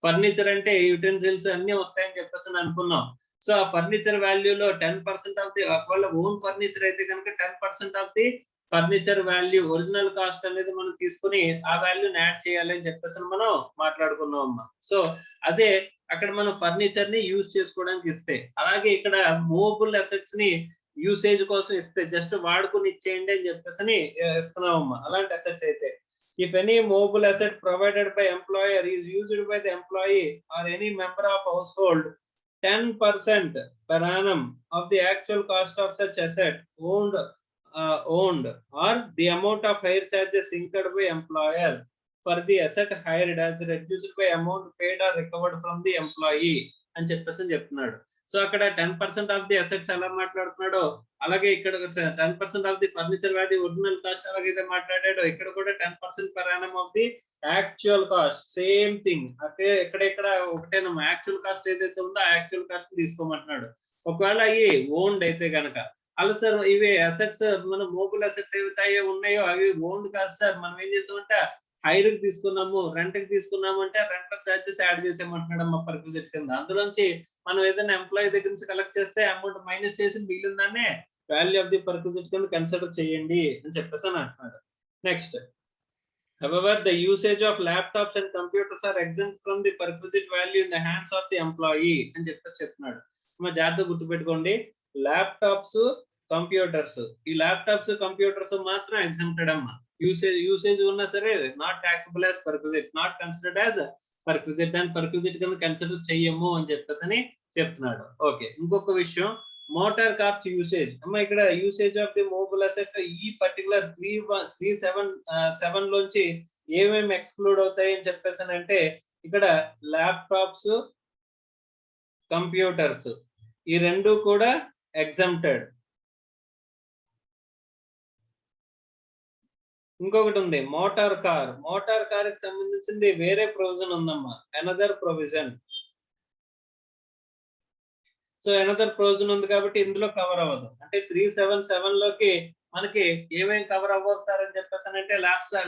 ఫర్నిచర్ అంటే యూటెన్సిల్స్ అన్ని వస్తాయని చెప్పేసి అనుకున్నాం. సో ఆ ఫర్నిచర్ వాల్యూలో 10% ఆఫ్ ది, ఒకవేళ ఓన్ ఫర్నిచర్ అయితే కనుక 10% of the furniture value original cost అనేది మనం తీసుకుని ఆ వాల్యూని యాడ్ చేయాలి అని చెప్పేసి మనం మాట్లాడుకున్నాం అమ్మా. సో అదే అక్కడ మనం ఫర్నిచర్ ని యూజ్ చేసుకోవడానికి ఇస్తే, అలాగే ఇక్కడ మూవబుల్ అసెట్స్ ని యూసేజ్ కోసం ఇస్తే జస్ట్ వాడుకుని ఇచ్చేయండి అని చెప్పేసి ఇస్తున్నాం అమ్మా. అలాంటి అసెట్స్ అయితే if any movable asset provided by employer is used by the employee or any member of household, 10% per annum of the actual cost of such asset owned or the amount of hire charges incurred by employer for the asset hired as reduced by amount paid or recovered from the employee అని చెప్పేసి చెప్తున్నాడు. సో అక్కడ 10% ఆఫ్ ది అసెట్స్ ఎలా మాట్లాడుతున్నాడో అలాగే ఇక్కడ 10% of the furniture value original cost అలాగైతే మాట్లాడాడో ఇక్కడ కూడా 10% per annum of the actual cost, same thing. అంటే ఇక్కడ ఒకటేనమ్మా, యాక్చువల్ కాస్ట్ ఏదైతే ఉందో ఆ యాక్చువల్ కాస్ట్ తీసుకోమంటున్నాడు. ఒకవేళ అవి ఓన్డ్ అయితే కనుక, అలా సార్ ఇవి అసెట్స్ మన మూవబుల్ అసెట్స్ ఏవైతే ఉన్నాయో అవి ఓన్డ్ కాదు సార్, మనం ఏం చేసామంటే హైర్ కి తీసుకున్నాము, రెంట్ కి తీసుకున్నాము అంటే రెంటల్ చార్జెస్ యాడ్ చేసామంటున్నాడు అమ్మ పర్క్విజిట్ కింద. అందులోంచి మనం ఏదైనా ఎంప్లాయీ దగ్గర నుంచి కలెక్ట్ చేస్తే అమౌంట్ మైనస్ చేసి మిగిలిందానే వాల్యూ ఆఫ్ ది పర్క్విజిట్ కింద కన్సిడర్ చేయండి అని చెప్పేసి అని అంటున్నాడు. Next, however the usage of laptops and computers are exempt from the perquisite value in the hands of the employee అని చెప్పేసి చెప్తున్నాడు. మా జాగ్రత్తగా గుర్తుపెట్టుకోండి, ల్యాప్టాప్స్, కంప్యూటర్స్, ఈ ల్యాప్టాప్స్ కంప్యూటర్స్ మాత్రం ఎగ్జెంప్టెడ్ అమ్మా. యూసేజ్ ఉన్నా సరే not taxable as perquisite, not considered as perquisite, దాన్ని పర్క్విజిట్ కింద కన్సిడర్ చెయ్యము అని చెప్పేసి చెప్తున్నాడు. ఓకే, ఇంకొక విషయం, మోటార్ కార్స్ యూసేజ్ అమ్మా. ఇక్కడ usage of the movable asset ఈ పర్టికులర్ 377 లోంచి ఏమేమి ఎక్స్క్లూడ్ అవుతాయి అని చెప్పేసి అంటే ఇక్కడ ల్యాప్టాప్స్, కంప్యూటర్స్ ఈ రెండు కూడా ఎగ్జెంప్టెడ్. ఇంకొకటి ఉంది మోటార్ కార్. మోటార్ కార్ కి సంబంధించింది వేరే ప్రొవిజన్ ఉందమ్మా, another provision. So another provision ఉంది కాబట్టి ఇందులో కవర్ అవ్వదు. అంటే 377 లోకి మనకి ఏమేమి కవర్ అవ్వదు సార్ అని చెప్పేసి అంటే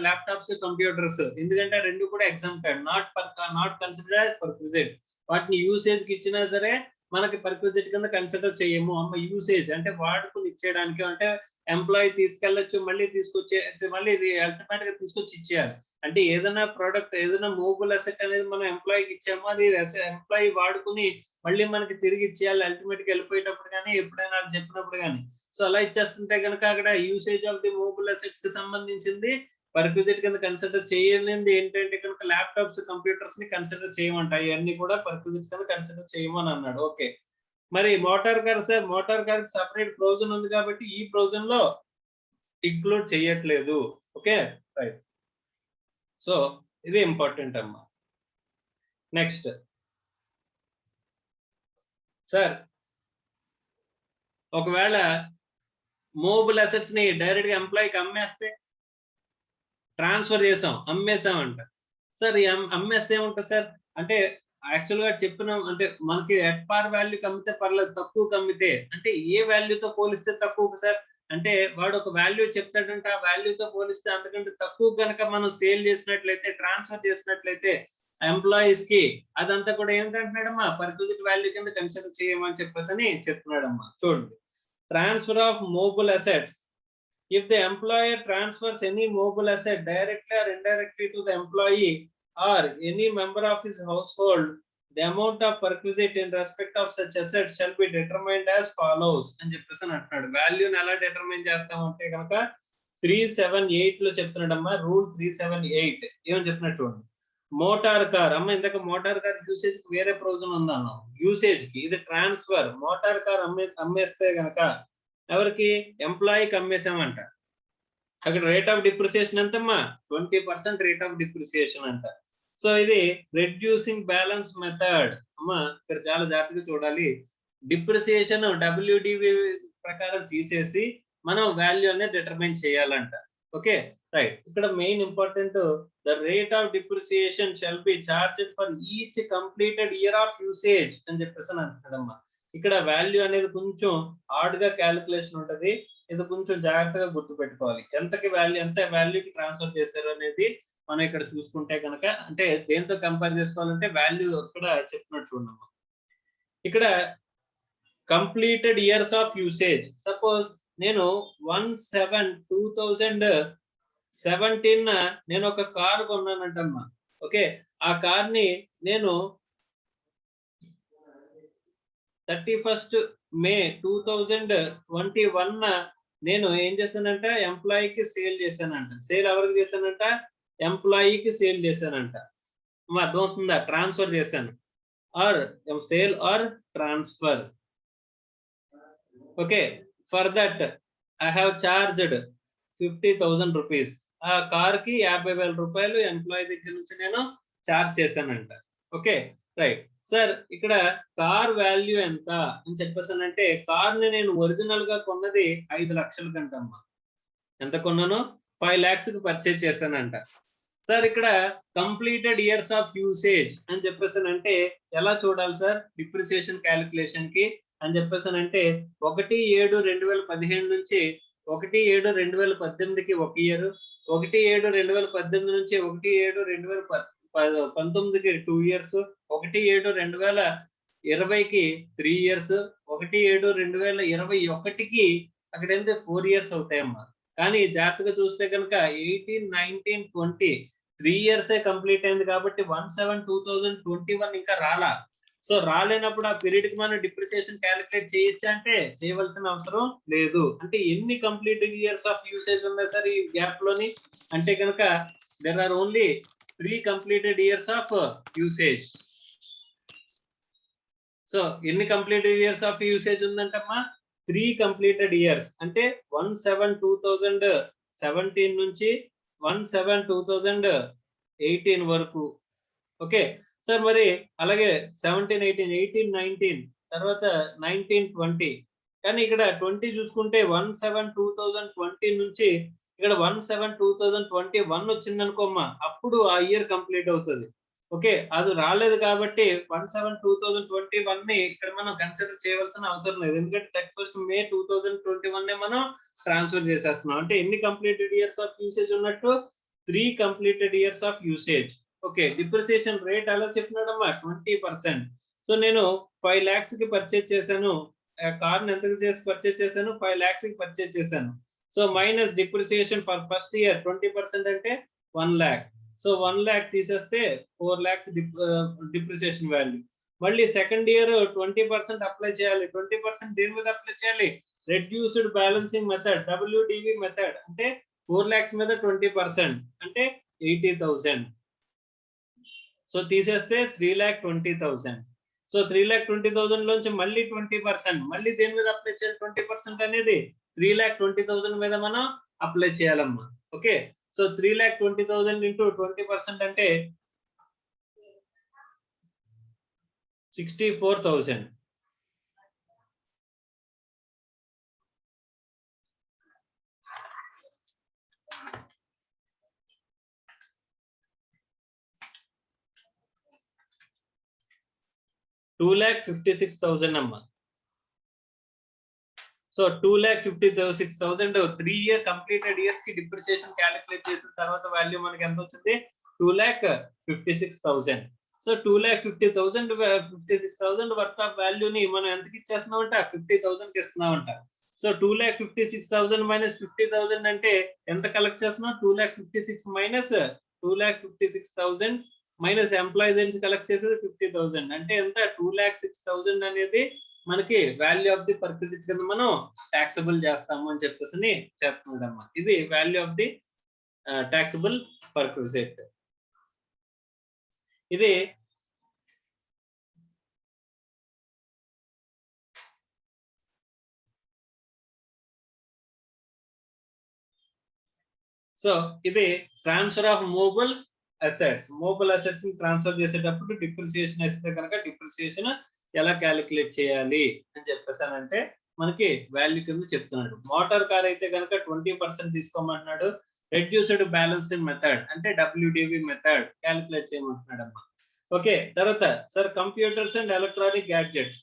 ల్యాప్టాప్స్, కంప్యూటర్స్, ఎందుకంటే రెండు కూడా ఎగ్జామ్టెడ్, నాట్ కన్సిడర్డ్ యాజ్ పర్క్విజిట్. వాటిని యూసేజ్ కి ఇచ్చినా సరే మనకి పర్క్విజిట్ కింద కన్సిడర్ చేయము అమ్మ. యూసేజ్ అంటే వాడుకుని ఇచ్చేయడానికి, అంటే ఎంప్లాయీ తీసుకెళ్ళొచ్చు, మళ్ళీ తీసుకొచ్చే, మళ్ళీ ఇది అల్టిమేట్ గా తీసుకొచ్చి ఇచ్చేయాలి. అంటే ఏదైనా ప్రోడక్ట్, ఏదైనా మూవబుల్ అసెట్ అనేది మనం ఎంప్లాయీకి ఇచ్చామో అది ఎంప్లాయీ వాడుకుని మళ్ళీ మనకి తిరిగి ఇచ్చేయాలి అల్టిమేట్ గా వెళ్ళిపోయేటప్పుడు కానీ ఎప్పుడైనా వాళ్ళు చెప్పినప్పుడు కానీ. సో అలా ఇచ్చేస్తుంటే కనుక అక్కడ usage of the movable assets కి సంబంధించింది పర్క్విజిట్ కింద కన్సిడర్ చేయలేనిది ఏంటంటే కనుక ల్యాప్టాప్స్, కంప్యూటర్స్ ని కన్సిడర్ చేయమంటాయి, ఇవన్నీ కూడా పర్క్విజిట్ కింద కన్సిడర్ చేయమని అన్నాడు. ఓకే, మరి motor car sir, motor car కి సపరేట్ ప్రొవిజన్ ఉంది కాబట్టి ఈ ప్రొవిజన్ లో ఇంక్లూడ్ చేయట్లేదు. Okay, right. సో ఇది ఇంపార్టెంట్ అమ్మా. నెక్స్ట్ సార్, ఒకవేళ మూవబుల్ అసెట్స్ ని డైరెక్ట్ గా ఎంప్లాయీకి అమ్మేస్తే, ట్రాన్స్ఫర్ చేసాం, అమ్మేసాం అంట సార్. ఈ అమ్మేస్తే ఏముంటుంది సార్ అంటే యాక్చువల్ గా చెప్పిన, అంటే మనకి ఎట్ పార్ వాల్యూకి అమ్మితే పర్లేదు, తక్కువకి అమ్మితే అంటే ఏ వాల్యూతో పోలిస్తే తక్కువ సార్ అంటే వాడు ఒక వాల్యూ చెప్తాడంటే ఆ వాల్యూతో పోలిస్తే అంతకంటే తక్కువ కనుక మనం సేల్ చేసినట్లయితే, ట్రాన్స్ఫర్ చేసినట్లయితే ఎంప్లాయీస్ కి, అదంతా కూడా ఏంటంటున్నాడమ్మా పర్క్విజిట్ వాల్యూ కింద కన్సిడర్ చేయమని చెప్పేసి చెప్తున్నాడమ్మా. చూడండి, transfer of movable assets. If the employer transfers any movable asset directly or indirectly to the employee or any member of his household the amount of perquisite in respect of such assets shall be determined as follows అని చెప్పేసి అంటున్నాడు. వాల్యూని ఎలా డిటర్మైన్ చేస్తామంటే కనుక 378 లో చెప్తున్నాడమ్మా. రూల్ 378 ఏమని చెప్తున్నట్టు చూడండి. మోటార్ కార్ అమ్మ, ఇందాక మోటార్ కార్ యూసేజ్ కి వేరే ప్రొవిజన్ ఉందన్నాం. యూసేజ్ కి ఇది ట్రాన్స్ఫర్. మోటార్ కార్ అమ్మేస్తే గనక ఎవరికి? ఎంప్లాయీకి అమ్మేసామంట. అక్కడ రేట్ ఆఫ్ డిప్రిసియేషన్ ఎంతమ్మా? 20% రేట్ ఆఫ్ డిప్రిసియేషన్ అంట. సో ఇది రెడ్యూసింగ్ బ్యాలెన్స్ మెథడ్ అమ్మా. ఇక్కడ చాలా జాగ్రత్తగా చూడాలి. డిప్రిసియేషన్ WDV ప్రకారం తీసేసి మనం వాల్యూ అనేది డిటర్మైన్ చేయాలంట. Okay right. ఇక్కడ main important, the rate of depreciation shall be charged for each completed year of usage అని చెప్పేసి అంటున్నాడమ్మా. ఇక్కడ వాల్యూ అనేది కొంచెం హార్డ్ గా క్యాలిక్యులేషన్ ఉంటది. ఇది కొంచెం జాగ్రత్తగా గుర్తు పెట్టుకోవాలి. ఎంత వాల్యూకి ట్రాన్స్ఫర్ చేశారు అనేది మనం ఇక్కడ చూసుకుంటే కనుక, అంటే దేంతో కంపేర్ చేసుకోవాలంటే వాల్యూ ఇక్కడ చెప్పినట్టు చూడమ్మా. ఇక్కడ completed years of usage, suppose నేను 1/7/2017 నేను ఒక కార్ కొన్నానంటమ్మా. ఓకే, ఆ కార్ ని నేను 31st May 2021 నేను ఏం చేశానంట? ఎంప్లాయీకి సేల్ చేశానంట. సేల్ ఎవరికి చేశానంట? ఎంప్లాయీకి సేల్ చేశానంట. అర్థమవుతుందా? ట్రాన్స్ఫర్ చేశాను. Or sale or transfer. Okay, for that I have charged 50,000 rupees. ఆ కార్ కి 50,000 రూపాయలు ఎంప్లాయీ దగ్గర నుంచి నేను చార్జ్ చేశానంట. Okay right sir. ఇక్కడ కార్ వాల్యూ ఎంత అని చెప్పేసానంటే, కార్ ని నేను ఒరిజినల్ గా కొన్నది 5 లక్షల కంటమ్మా. ఎంత కొన్నాను? 5 lakhs కి పర్చేజ్ చేశానంట. సార్ ఇక్కడ కంప్లీటెడ్ ఇయర్స్ ఆఫ్ యూసేజ్ అని చెప్పేసానంటే ఎలా చూడాలి సార్ డిప్రిసియేషన్ క్యాలిక్యులేషన్ కి అని చెప్పేసానంటే 1/7/2017 నుంచి 1/7/2018కి 1 ఇయర్, 1/7/2018 నుంచి 1/7/2019కి 2 ఇయర్స్, 1/7/2020కి 3 ఇయర్స్, 1/7/2021కి అక్కడ ఏంటి 4 ఇయర్స్ అవుతాయమ్మా. కానీ జాగ్రత్తగా చూస్తే కనుక 18, 19, 20 3 ఇయర్సే కంప్లీట్ అయింది కాబట్టి 1/7/2021 ఇంకా రాలా. సో రాలేనప్పుడు ఆ పీరియడ్ కి మనం డిప్రిసియేషన్ క్యాలిక్యులేట్ చేయొచ్చా అంటే చేయవలసిన అవసరం లేదు. అంటే ఎన్ని కంప్లీట్ ఇయర్స్ ఆఫ్ యూసేజ్ ఉన్నాయి సార్ ఈ గ్యాప్ లోని అంటే కనుక there are only 3 completed years of usage. So ఎన్ని కంప్లీటెడ్ ఇయర్స్ ఆఫ్ యూసేజ్ ఉందంటమ్మా? 3 కంప్లీటెడ్ ఇయర్స్. అంటే 1/7/2017 నుంచి 1/7/2018 వరకు. ఓకే సార్, మరి అలాగే 17, 18, 18, 19 తర్వాత 19, 20. కానీ ఇక్కడ 20 చూసుకుంటే 1/7/2020 నుంచి ఇక్కడ 1/7/2021 వచ్చింది అనుకోమ్మా, అప్పుడు ఆ ఇయర్ కంప్లీట్ అవుతుంది. ఓకే, అది రాలేదు కాబట్టి 1/7/2021 ని ఇక్కడ మనం కన్సిడర్ చేయవలసిన అవసరం లేదు. ఎందుకంటే 31st May 2021 మనం ట్రాన్స్ఫర్ చేసేస్తున్నాం. అంటే ఎన్ని కంప్లీటెడ్ ఇయర్స్ ఆఫ్ యూసేజ్ ఉన్నట్టు? 3 completed years of usage. Okay, depreciation rate ఎలా చెప్పినాడమ్మా? 20%. సో నేను 5 lakhs కి పర్చేజ్ చేశాను. కార్ ని ఎంతకు చేసి పర్చేజ్ చేశాను? 5 lakhs కి పర్చేజ్ చేశాను. So minus depreciation for first year 20% అంటే 1 lakh. సో 1 lakh తీసేస్తే 4 lakhs డిప్రిసియేషన్ వాల్యూ. మళ్ళీ సెకండ్ ఇయర్ 20% అప్లై చేయాలి. 20% దేని మీద అప్లై చేయాలి? Reduced balancing method, WDV method. అంటే 4 lakhs మీద 20% అంటే 80,000. సో తీసేస్తే 3,20,000. సో 3,20,000 లోంచి మళ్ళీ 20%, మళ్ళీ దేని మీద అప్లై చేయాలి? 20% అనేది 3,20,000 మీద మనం అప్లై చేయాలమ్మా. ఓకే, సో 3,20,000 ఇంటూ 20% అంటే 64,000. $2,56,000 అమ్మా. సో 2,56,000 3 year కంప్లీటెడ్ ఇయర్స్ కి డిప్రిసియేషన్ క్యాలిక్యులేట్ చేసిన తర్వాత వాల్యూ మనకి ఎంత వచ్చింది? 2,56,000. సో 2,56,000 వర్త్ ఆఫ్ వాల్యూని మనం ఎంతకి ఇచ్చేస్తున్నామంట? 50,000 కి ఇస్తున్నామంట. సో 2,56,000 మైనస్ 50,000 అంటే ఎంత కలెక్ట్ చేస్తున్నాం? 2,56,000 మైనస్ 2,56,000 మైనస్ ఎంప్లాయీస్ నుంచి కలెక్ట్ చేసేది 50,000 అంటే ఎంత 2,06,000 అనేది మనకి వాల్యూ ఆఫ్ ది పర్క్విజిట్ కింద మనం టాక్సబుల్ చేస్తాము అని చెప్పేసి చెప్తున్నాడమ్మా. ఇది వాల్యూ ఆఫ్ ది టాక్సబుల్ పర్క్విజిట్. ఇది సో ఇది transfer of movable assets. Movable assets ని ట్రాన్స్ఫర్ చేసేటప్పుడు డిప్రిసియేషన్ ఇస్తే కనుక డిప్రిసియేషన్ ఎలా క్యాలిక్యులేట్ చేయాలి అని చెప్పేసానంటే మనకి వాల్యూ కింద చెప్తున్నాడు. మోటార్ కార్ అయితే కనుక 20% తీసుకోమంటున్నాడు. రెడ్యూస్డ్ బ్యాలెన్సింగ్ మెథడ్ అంటే WDV మెథడ్ క్యాలిక్యులేట్ చేయమంటున్నాడు అమ్మా. ఓకే, తర్వాత sir computers and electronic gadgets.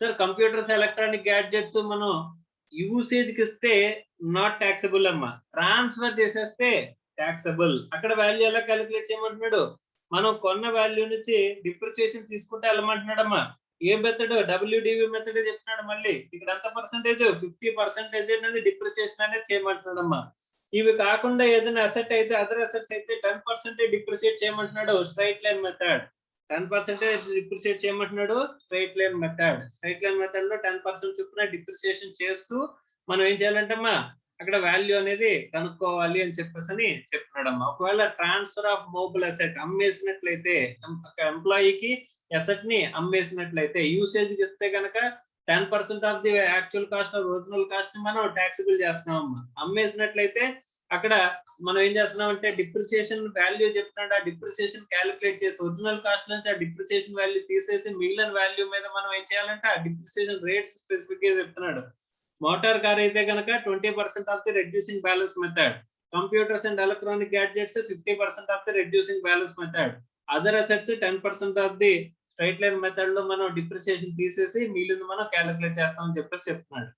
Sir computers electronic gadgets మనం యూసేజ్ కి ఇస్తే నాట్ ట్యాక్సబుల్ అమ్మా. ట్రాన్స్ఫర్ చేసేస్తే ట్యాక్సబుల్. అక్కడ వాల్యూ ఎలా క్యాలిక్యులేట్ చేయమంటున్నాడు? మనం కొన్న వాల్యూ నుంచి డిప్రిసియేషన్ తీసుకుంటే వెళ్ళమంటున్నాడమ్మా. ఏ మెథడ్? WDV మెథడ్ చెప్తున్నాడు. మళ్ళీ ఇక్కడ ఎంత పర్సెంటేజ్? 50% అనేది డిప్రిసియేషన్ అనేది చేయమంటున్నాడమ్మా. ఇవి కాకుండా ఏదైనా అసెట్ అయితే, అదర్ అసెట్స్ అయితే 10% డిప్రిసియేట్ చేయమంటున్నాడు. స్ట్రైట్ లైన్ మెథడ్ 10% డిప్రిసియేట్ చేయమంటున్నాడు. Straight line method. Straight line method లో 10% చొప్పున డిప్రిసియేషన్ చేస్తూ మనం ఏం చేయాలంటమ్మా, అక్కడ వాల్యూ అనేది కనుక్కోవాలి అని చెప్పేసి చెప్తున్నాడమ్మా. ఒకవేళ ట్రాన్స్ఫర్ ఆఫ్ మూవబుల్ అసెట్ అమ్మేసినట్లయితే, ఎంప్లాయీకి అసెట్ ని అమ్మేసినట్లయితే యూసేజ్ కి ఇస్తే కనుక 10% of the actual cost of original cost ని మనం ట్యాక్సిబుల్ చేస్తున్నామమ్మా. అమ్మేసినట్లయితే అక్కడ మనం ఏం చేస్తున్నాం అంటే డిప్రిసియేషన్ వాల్యూ చెప్తున్నాడు. ఆ డిప్రిసియేషన్ క్యాలిక్యులేట్ చేసి ఒరిజినల్ కాస్ట్ నుంచి ఆ డిప్రిసియేషన్ వాల్యూ తీసేసి మిగిలిన వాల్యూ మీద మనం ఏం చేయాలంటే ఆ డిప్రిసియేషన్ రేట్స్ స్పెసిఫిక్ గా చెప్తున్నాడు. మోటార్ కార్ అయితే కనుక 20% of the reducing balance method. Computers and electronic gadgets 50% of the reducing balance method. Other assets 10% of the straight line method లో మనం డిప్రిసియేషన్ తీసేసి మిగిలింది మనం క్యాలిక్యులేట్ చేస్తామని చెప్పేసి చెప్తున్నాడు.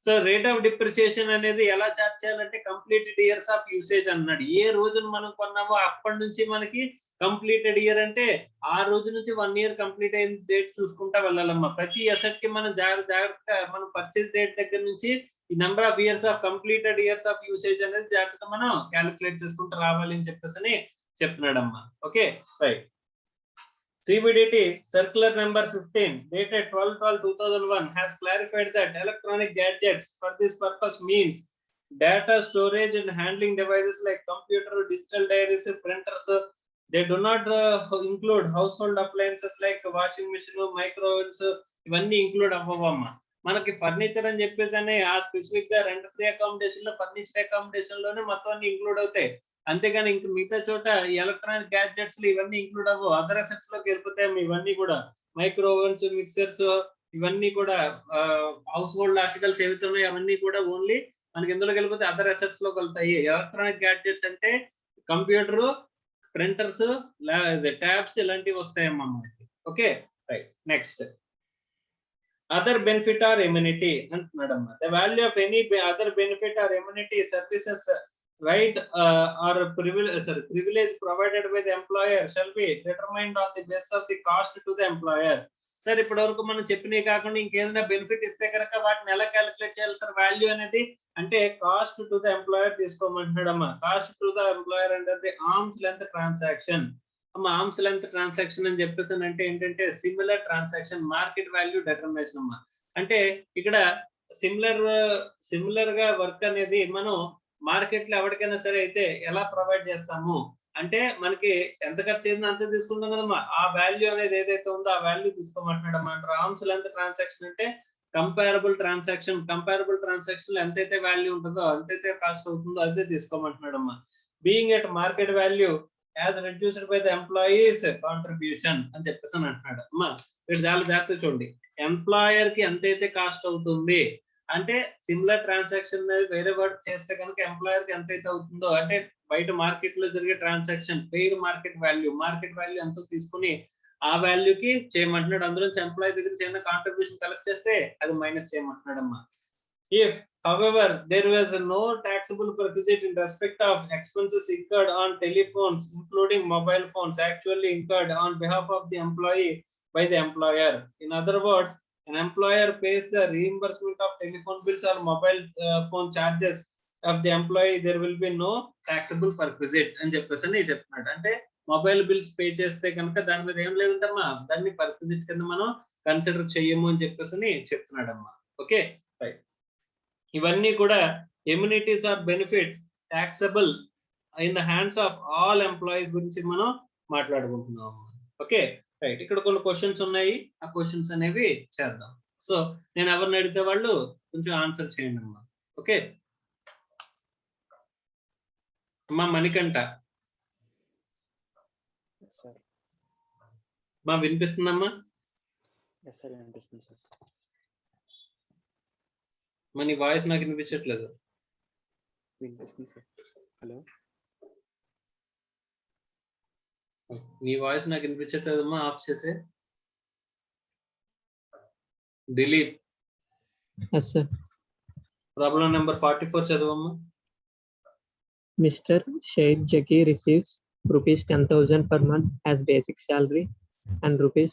సో రేట్ ఆఫ్ డిప్రిసియేషన్ అనేది ఎలా చార్జ్ చేయాలంటే కంప్లీటెడ్ ఇయర్స్ ఆఫ్ యూసేజ్ అన్నాడు. ఏ రోజున మనం కొన్నామో అప్పటి నుంచి మనకి కంప్లీటెడ్ ఇయర్ అంటే ఆ రోజు నుంచి 1 ఇయర్ కంప్లీట్ అయిన డేట్ చూసుకుంటా వెళ్ళాలమ్మా. ప్రతి అసెట్ కి మనం జాగ్రత్తగా మనం పర్చేస్ డేట్ దగ్గర నుంచి ఈ number of years of completed years of usage అనేది జాగ్రత్తగా మనం క్యాలిక్యులేట్ చేసుకుంటూ రావాలి అని చెప్పేసి చెప్తున్నాడమ్మా. Okay, right. CBDT circular number 15 dated 12/12/2001 has clarified that electronic gadgets for this purpose means data storage and handling devices like computer, digital diaries, printers. They do not include household appliances like washing machine, microwaves. ఇవన్నీ ఇంక్లూడ్ అవ్వవమ్మా. మనకి ఫర్నిచర్ అని చెప్పేసి ఆ స్పెసిఫిక్ గా రెంట్ ఫ్రీ అకామిడేషన్ లో, ఫర్నిచర్ అకామిడేషన్ లోనే మొత్తం అన్ని ఇంక్లూడ్ అవుతాయి. అంతేగాని ఇంక మిగతా చోట ఎలక్ట్రానిక్ గ్యాడ్జెట్స్ ఇవన్నీ ఇంక్లూడ్ అవ్వవు. అదర్ అసెట్స్ లోకి వెళ్ళిపోతాయి ఇవన్నీ కూడా. మైక్రో ఓవెన్స్, మిక్సర్స్ ఇవన్నీ కూడా హౌస్ హోల్డ్ ఆర్టికల్స్ ఏవైతే ఉన్నాయో అవన్నీ కూడా ఓన్లీ మనకి ఎందులోకి వెళ్ళిపోతే అదర్ అసెట్స్ లోకి వెళ్తాయి. ఎలక్ట్రానిక్ గ్యాడ్జెట్స్ అంటే కంప్యూటర్, ప్రింటర్స్, ట్యాబ్స్ ఇలాంటివి వస్తాయమ్మా మనకి. Okay, right. Next other benefit or amenity అంటున్నాడమ్మా. The value of any other benefit or amenity services right or privilege provided by the employer shall be determined on the basis of the cost to the employer. Sir ఇప్పటి వరకు మనం చెప్పినవి కాకుండా ఇంకేదైనా బెనిఫిట్ ఇస్తే కనుక వాటిని ఎలా క్యాలిక్యులేట్ చేయాలి సార్ వాల్యూ అనేది అంటే కాస్ట్ టు ద ఎంప్లాయర్ తీసుకోమంటున్నాడమ్మా. కాస్ట్ టు ద ఎంప్లాయర్ అంటే ది ఆర్మ్స్ లెంత్ ట్రాన్సాక్షన్ అమ్మా. ఆర్మ్స్ లెంత్ ట్రాన్సాక్షన్ అని చెప్పేసి అంటే ఏంటంటే similar transaction market value determination అమ్మా. అంటే ఇక్కడ సిమిలర్ గా వర్క్ అనేది మనం మార్కెట్ లో ఎవరికైనా సరే అయితే ఎలా ప్రొవైడ్ చేస్తాము అంటే మనకి ఎంత ఖర్చు అయిందో అంతే తీసుకుంటాం కదమ్మా. ఆ వాల్యూ అనేది ఏదైతే ఉందో ఆ వాల్యూ తీసుకోమంటున్నాడు అన్నమాట. ఆర్మ్స్ లెంత్ ట్రాన్సాక్షన్ అంటే కంపారబుల్ ట్రాన్సాక్షన్. కంపారబుల్ ట్రాన్సాక్షన్ ఎంతైతే వాల్యూ ఉంటుందో ఎంతైతే కాస్ట్ అవుతుందో అదే తీసుకోమంటున్నాడు అమ్మా. Being at market value as reduced by the employees contribution అని చెప్పేసి అంటున్నాడు అమ్మా. మీరు చాలా జాగ్రత్తగా చూడండి. ఎంప్లాయర్ కి ఎంతైతే కాస్ట్ అవుతుంది అంటే సిమిలర్ ట్రాన్సాక్షన్ అనేది వేరే వర్క్ చేస్తే కనుక ఎంప్లాయర్ కి ఎంతైతే అవుతుందో అంటే బయట మార్కెట్ లో జరిగే ట్రాన్సాక్షన్ ఫెయిర్ మార్కెట్ వాల్యూ ఎంతో తీసుకుని ఆ వాల్యూకి చేయమంటున్నాడు. అందులో ఎంప్లాయీ దగ్గర చిన్న కాంట్రిబ్యూషన్ కలెక్ట్ చేస్తే అది మైనస్ చేయమంటున్నాడు అమ్మా. If however there was no taxable perquisite in respect of expenses incurred on telephones including mobile phones actually incurred on behalf of the employee by the employer. In other words, an employer pays the reimbursement of telephone bills or mobile phone charges of the employee, there will be no taxable perquisite అని చెప్పేసి చెప్తున్నాడు. అంటే మొబైల్ బిల్స్ పే చేస్తే కనుక దాని మీద ఏం లేదంటమ్మా, దాన్ని పర్క్విజిట్ కింద మనం కన్సిడర్ చెయ్యము అని చెప్పేసి చెప్తున్నాడమ్మా. Okay right. ఇవన్నీ కూడా amenities or benefits taxable in the hands of all employees గురించి మనం మాట్లాడుకుంటున్నాం. Okay right. ఇక్కడ కొన్ని క్వశ్చన్స్ ఉన్నాయి, ఆ క్వశ్చన్స్ అనేవి చేద్దాం. సో నేను ఎవరిని అడిగితే వాళ్ళు కొంచెం ఆన్సర్ చేయండి అమ్మా. ఓకే అమ్మా మణికంఠ మా వినిపిస్తుందమ్మా? మన వాయిస్ నాకు వినిపించట్లేదు. వినిపిస్తుంది సార్. హలో, నీ వాయిస్ నాకు వినిపించట్లేదమ్మా, ఆఫ్ చేసే. Dilip problem number 44 చదవమ్మా. Mr. Shahid Jaki receives rupees 10,000 per month as basic salary and rupees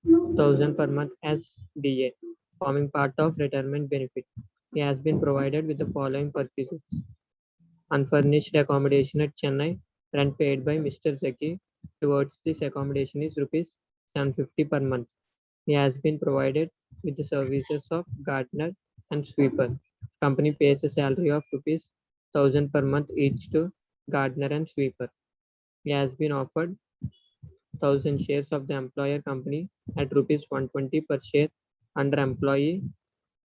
1,000 per month as DA, forming part of retirement benefit. He has been provided with the following perquisites: unfurnished accommodation at Chennai. Rent paid by Mr. Jaki towards this accommodation is rupees 750 per month. He has been provided with the services of gardener and sweeper. Company pays a salary of rupees 1,000 per month each to gardener and sweeper. He has been offered 1,000 shares of the employer company at rupees 120 per share under employee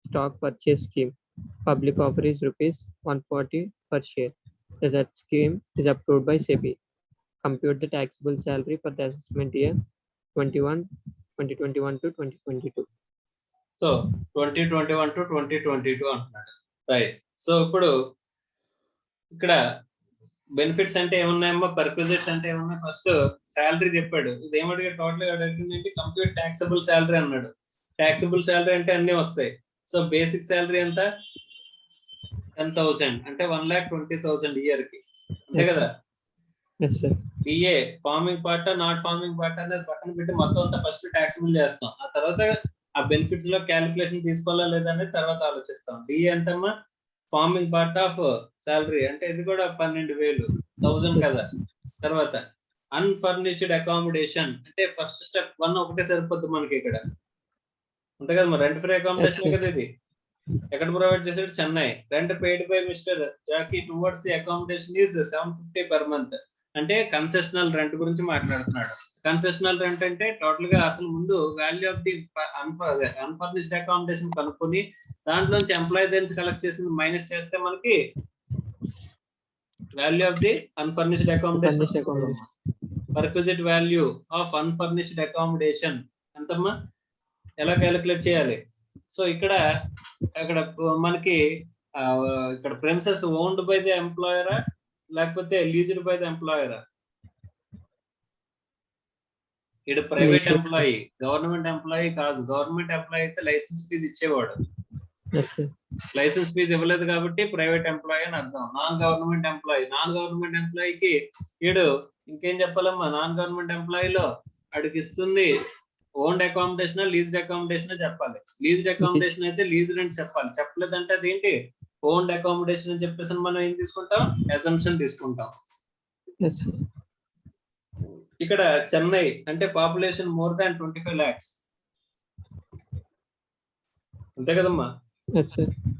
stock purchase scheme. Public offer is rupees 140 per share. The said scheme is approved by SEBI. Compute the taxable salary for the assessment year 2021 to 2022. So 2021 to 2022 అంటున్నాడు. రైట్. సో ఇప్పుడు ఇక్కడ బెనిఫిట్స్ అంటే ఏమున్నాయమ్మా, పర్క్విజిట్స్ అంటే ఏమున్నాయి? ఫస్ట్ శాలరీ చెప్పాడు. ఇది ఏమడిగా టోటల్ అడిగింది ఏంటి? కంప్లీట్ ట్యాక్సబుల్ శాలరీ అన్నాడు. ట్యాక్సబుల్ శాలరీ అంటే అన్ని వస్తాయి. సో బేసిక్ శాలరీ ఎంత? 10,000 అంటే 1,20,000 ఇయర్ కి, అంతే కదా? Yes, sir. DA forming part not forming part అనేది పక్కన పెట్టి మొత్తం అంతా ఫస్ట్ ట్యాక్సబుల్ చేస్తాం. ఆ తర్వాత ఆ బెనిఫిట్స్ లో క్యాలిక్యులేషన్ తీసుకోవాలా లేదా అనేది తర్వాత ఆలోచిస్తాం. డిఏ ఎంతమ్మా? ఫార్మింగ్ పార్ట్ ఆఫ్ శాలరీ అంటే ఇది కూడా 12,000 కదా. తర్వాత అన్ఫర్నిష్డ్ అకామిడేషన్ అంటే ఫస్ట్ స్టెప్ 1 ఒకటే సరిపోద్ది మనకి ఇక్కడ, అంతే కదా? మరి రెంట్ ఫ్రీ అకామిడేషన్ కదా ఇది. ఎక్కడ ప్రొవైడ్ చేసాడు? Chennai. Rent paid by mister Jackie towards the accommodation is 750 per month. అంటే కన్సెషనల్ రెంట్ గురించి మాట్లాడుతున్నాడు. కన్సెషనల్ రెంట్ అంటే టోటల్ గా అసలు ముందు value of the unfurnished accommodation కనుక్కొని దాంట్లోంచి ఎంప్లాయీ దగ్గర కలెక్ట్ చేసింది మైనస్ చేస్తే మనకి value of the unfurnished accommodation, perquisite value of unfurnished accommodation ఎంతమ్మా? ఎలా క్యాలిక్యులేట్ చేయాలి? సో ఇక్కడ మనకి ఇక్కడ ప్రిన్సెస్ ఓన్డ్ బై ది ఎంప్లాయరా లేకపోతే లీజ్డ్ బై ది ఎంప్లాయరా? ఇక్కడ ప్రైవేట్ ఎంప్లాయీ, గవర్నమెంట్ ఎంప్లాయీ కాదు. గవర్నమెంట్ ఎంప్లాయీ అయితే లైసెన్స్ ఫీజు ఇచ్చేవాడు. లైసెన్స్ ఫీజు ఇవ్వలేదు కాబట్టి ప్రైవేట్ ఎంప్లాయీ అని అర్థం. నాన్ గవర్నమెంట్ ఎంప్లాయీకి ఈడు ఇంకేం చెప్పాలమ్మా? నాన్ గవర్నమెంట్ ఎంప్లాయీలో అడిగి ఇస్తుంది ఓన్డ్ అకామిడేషన్ లీజ్డ్ అకామిడేషన్ చెప్పాలి. లీజ్డ్ అకామిడేషన్ అయితే లీజ్డ్ అని చెప్పాలి. చెప్పలేదంటే అదేంటి? ఓన్డ్ అకామిడేషన్ అని చెప్పేసి మనం ఏం తీసుకుంటాం? అజంప్షన్ తీసుకుంటాం. ఇక్కడ చెన్నై అంటే పాపులేషన్ మోర్ దాన్ 25 lakhs, అంతే కదమ్మా?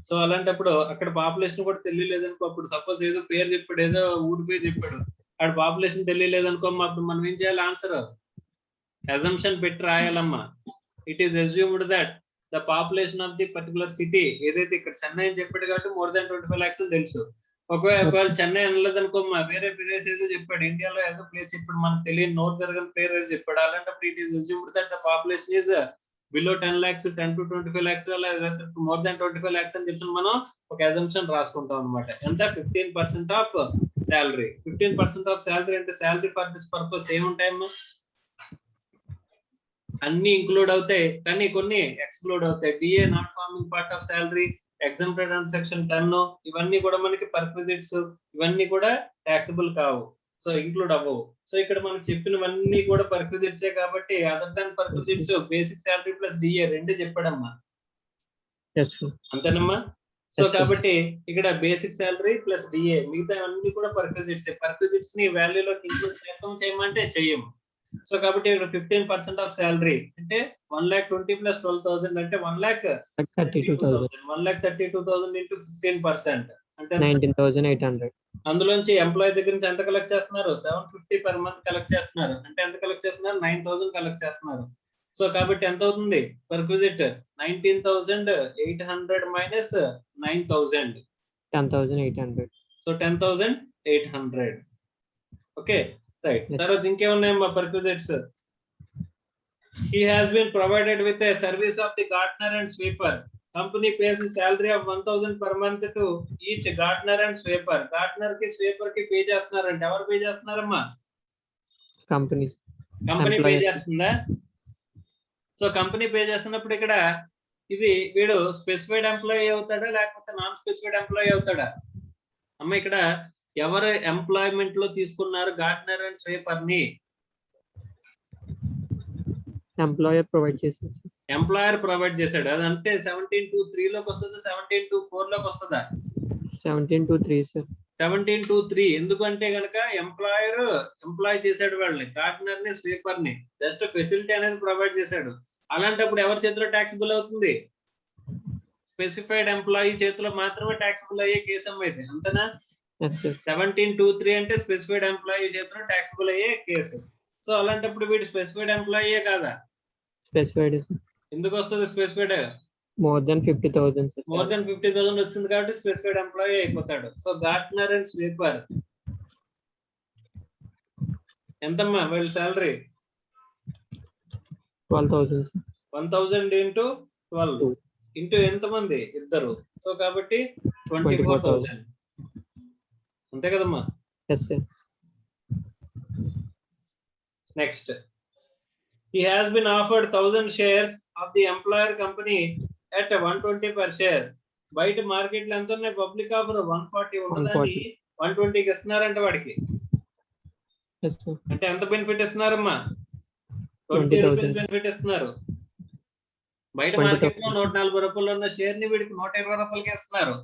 సో అలాంటప్పుడు అక్కడ పాపులేషన్ కూడా తెలియలేదనుకో, అప్పుడు సపోజ్ ఏదో పేరు చెప్పాడు, ఏదో ఊరి పేరు చెప్పాడు, అక్కడ పాపులేషన్ తెలియలేదనుకో, అప్పుడు మనం ఏం చేయాలి? ఆన్సర్ అజంప్షన్ పెట్టి రాయాలమ్మా. It is assumed that the population of the particular city, ఏదైతే ఇక్కడ చెన్నై అని చెప్పాడు కాబట్టి మోర్ దాన్ 25 lakhs తెలుసు. ఒకవేళ చెన్నై అనలేదనుకో, వేరే ప్లేస్ ఏదో చెప్పాడు, ఇండియాలో ఏదో ప్లేస్ చెప్పాడు, మనకు తెలియని నోట్ జరగని పేరు ఏదో చెప్పాడు. అలాంటప్పుడు it is assumed that the population is below 10 lakhs, 10 to 25 lakhs, more than 25 lakhs అని చెప్పి మనం ఒక అజంప్షన్ రాసుకుంటాం అనమాట. ఎంత? 15% ఆఫ్ శాలరీ. 15% ఆఫ్ శాలరీ అంటే శాలరీ ఫర్ దిస్ పర్పస్ ఏముంటాయమ్మా? అన్ని ఇంక్లూడ్ అవుతాయి కానీ కొన్ని ఎక్స్క్లూడ్ అవుతాయి. DA not forming part of salary, exempted and section 10, ఇవన్నీ కూడా మనకి పర్క్విజిట్స్, ఇవన్నీ కూడా ట్యాక్సబుల్ కావు. సో ఇంక్లూడ్ అవ్వవు. సో ఇక్కడ మనకు చెప్పినవన్నీ కూడా పర్క్విజిట్సే కాబట్టి other than perquisites basic salary plus DA 2 చెప్పాడమ్మా. అంతేనమ్మా? So Yes, sir. కాబట్టి ఇక్కడ బేసిక్ సాలరీ ప్లస్ డిఏ మిగతా అన్ని కూడా పర్క్విజిట్స్ ని వాల్యూలోకి ఇంక్లూడ్ చేయమంటే చెయ్యము. సో కాబట్టి ఇక్కడ 15% ఆఫ్ సాలరీ అంటే 1,20,000 ప్లస్ 12,000 అంటే 32,000. 1,32,000 ఇంటూ 15% అంటే 19,800. అందులోంచి ఎంప్లాయీ దగ్గర నుంచి ఎంత కలెక్ట్ చేస్తున్నారు? 750 పర్ మంత్ కలెక్ట్ చేస్తున్నారు. అంటే ఎంత కలెక్ట్ చేస్తున్నారు? 9,000 కలెక్ట్ చేస్తున్నారు. సో కాబట్టి ఎంత అవుతుంది? పర్క్విజిట్ 19,800 minus 9,000. 10,800. So 10,800. Okay right. Yes. తర్వాత ఇంకేమున్నాయమ్మా perquisites? He has been provided with a service of the gardener and sweeper. Company pays a salary of 1,000 per month to each gardener and sweeper. Gardener కి sweeper కి పే చేస్తున్నారంటే ఎవరు పే చేస్తున్నారమ్మా? Companies. Company pay Employers. చేస్తుందా? సో కంపెనీ పే చేస్తున్నప్పుడు ఇక్కడ ఇది వీడు స్పెసిఫైడ్ ఎంప్లాయీ అవుతాడా లేకపోతే నాన్ స్పెసిఫైడ్ ఎంప్లాయీ అవుతాడా? అమ్మ ఇక్కడ ఎవరు ఎంప్లాయ్మెంట్ లో తీసుకున్నారు గార్డెనర్ అండ్ స్వీపర్ ని? Employer provide చేసేది. ఎంప్లాయర్ ప్రొవైడ్ చేశాడు. అదంటే 17(2)(3) లోకి వస్తుందా 17(2)(4) లోకి వస్తుందా? 17,2,3 sir. 17(2)(3) ఎందుకంటే గనక ఎంప్లాయ్ చేశాడు వాళ్ళని, గార్డెనర్ ని స్వీపర్ ని జస్ట్ ఫెసిలిటీ అనేది ప్రొవైడ్ చేశాడు. అలాంటప్పుడు ఎవరి చేతిలో ట్యాక్సిబుల్ అవుతుంది? స్పెసిఫైడ్ ఎంప్లాయీ చేతిలో మాత్రమే ట్యాక్సిబుల్ అయ్యే కేసు అమ్మ ఇది. అంతేనా? Yes, sir. 17(2)(3 అంటే స్పెసిఫైడ్ ఎంప్లాయీ చేతిలో ట్యాక్సిబుల్ అయ్యే కేసు. సో అలాంటప్పుడు వీడు స్పెసిఫైడ్ ఎంప్లాయీయే కాదా? Specified sir. ఎందుకు వస్తుంది specified? More than 50,000 sir. More than 50,000 వచ్చింది కాబట్టి స్పెసిఫైడ్ ఎంప్లాయీ అయిపోతాడు. సో గార్డెనర్ అండ్ స్వీపర్ ఎంతమ్మా వీళ్ళ సాలరీ? 12,000 sir. 1,000 ఇంటూ 12 ఇంటూ ఎంతమంది? ఇద్దరు. సో కాబట్టి 24,000 అంతే కదమ్మా. Yes, sir. Next he has been offered 1,000 shares of the employer company at 120 per share. బయట మార్కెట్ లో ఎంత ఉన్నాయి? పబ్లిక్ ఆఫర్ 140 ఉన్నదని 120 కి ఇస్తున్నారంట వాడికి. Yes, sir. అంటే ఎంత బెనిఫిట్ ఇస్తున్నారమ్మా? 20 రూపీస్ బెనిఫిట్ ఇస్తున్నారు. బయట మార్కెట్ లో 140 రూపాయలు ఉన్న షేర్ ని వీడికి 120 రూపాయలకి ఇస్తున్నారు.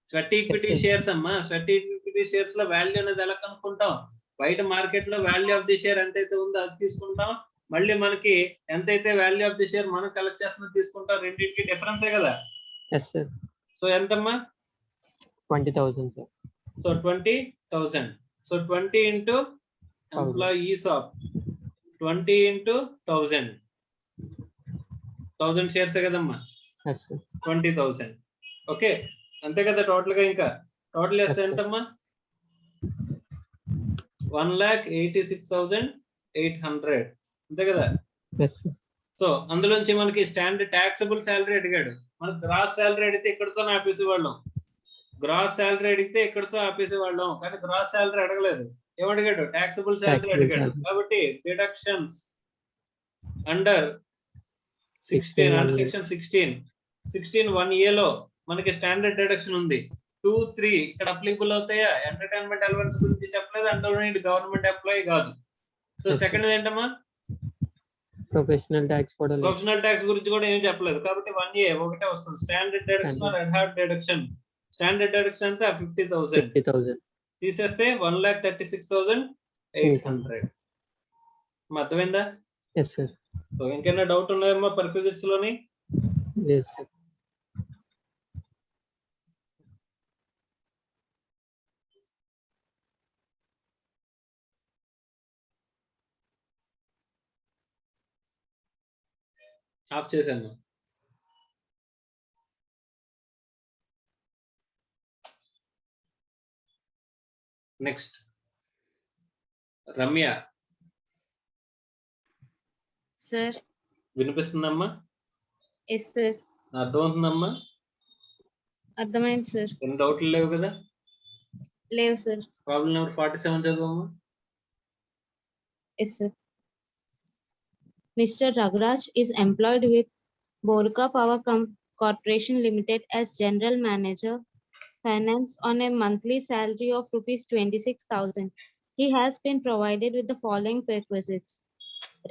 స్వెట్ ఈక్విటీ షేర్స్ అమ్మా. స్వెట్ ఈక్విటీ షేర్స్ లో వాల్యూ అనేది ఎలా కనుక్కుంటాం? బయట మార్కెట్ లో వాల్యూ ఆఫ్ ది షేర్ ఎంతైతే ఉందో అది తీసుకుంటాం, మళ్ళీ మనకి ఎంతైతే వాల్యూ ఆఫ్ ది షేర్ మనం కలెక్ట్ చేస్తున్నా తీసుకుంటాం. రెండింటికి డిఫరెన్సే కదా. Yes, sir. సో ఎంతమ్మా? 20,000 sir. So 20,000. So 20 into employees of 20 into 1,000 1,000 షేర్సే కదమ్మా. Yes, sir. 20,000. ఓకే అంతే కదా. టోటల్ గా ఇంకా టోటల్ వేస్తే ఎంతమ్మా? 1,86,800 అంతే కదా. Yes, sir. సో అందులోంచి మనకి స్టాండర్డ్ ట్యాక్సబుల్ శాలరీ అడిగాడు. మనకు గ్రాస్ శాలరీ అడిగితే ఇక్కడతో ఆపేసేవాళ్ళం. గ్రాస్ శాలరీ అడిగితే ఇక్కడతో ఆపేసేవాళ్ళం. కానీ గ్రాస్ శాలరీ అడగలేదు. ఏమడిగాడు? ట్యాక్సబుల్ శాలరీ అడిగాడు. కాబట్టి deductions under 16 under section 16(1)(a) లో మనకి స్టాండర్డ్ డిడక్షన్ ఉంది. 2, 3 ఇక్కడ అప్లికబుల్ అవుతాయా? ఎంటర్టైన్మెంట్ అలవెన్స్ గురించి చెప్పలేదు. అందులో గవర్నమెంట్ ఎంప్లాయీ కాదు. సో సెకండ్ ఏంటమ్మా? Professional tax కూడా లేదు. ప్రొఫెషనల్ ట్యాక్స్ గురించి కూడా ఏం చెప్పలేదు. కాబట్టి 1A ఒకటే వస్తుంది. Standard deduction or adhoc deduction. Standard deduction అంతా 50,000 50,000. తీసేస్తే 1,36,800. అర్థమైందా? Yes, sir. సో ఇంకేమైనా డౌట్ ఉన్నాయమ్మా పర్క్విజిట్స్ లోని? Yes, sir. ఆఫ్ చేశాను. నెక్స్ట్ రమ్య. సార్. వినిపిస్తుందమ్మా? Yes sir. అర్థమవుతుందమ్మా? అర్థమైంది సార్. ఏం డౌట్లు లేవు కదా? లేవు సార్. ప్రాబ్లం నెంబర్ 47 చదవమ్మా. Yes, sir. Mr. Ragraj is employed with Borka Power Corporation Limited as General Manager, Finance on a monthly salary of rupees 26,000. He has been provided with the following perquisites.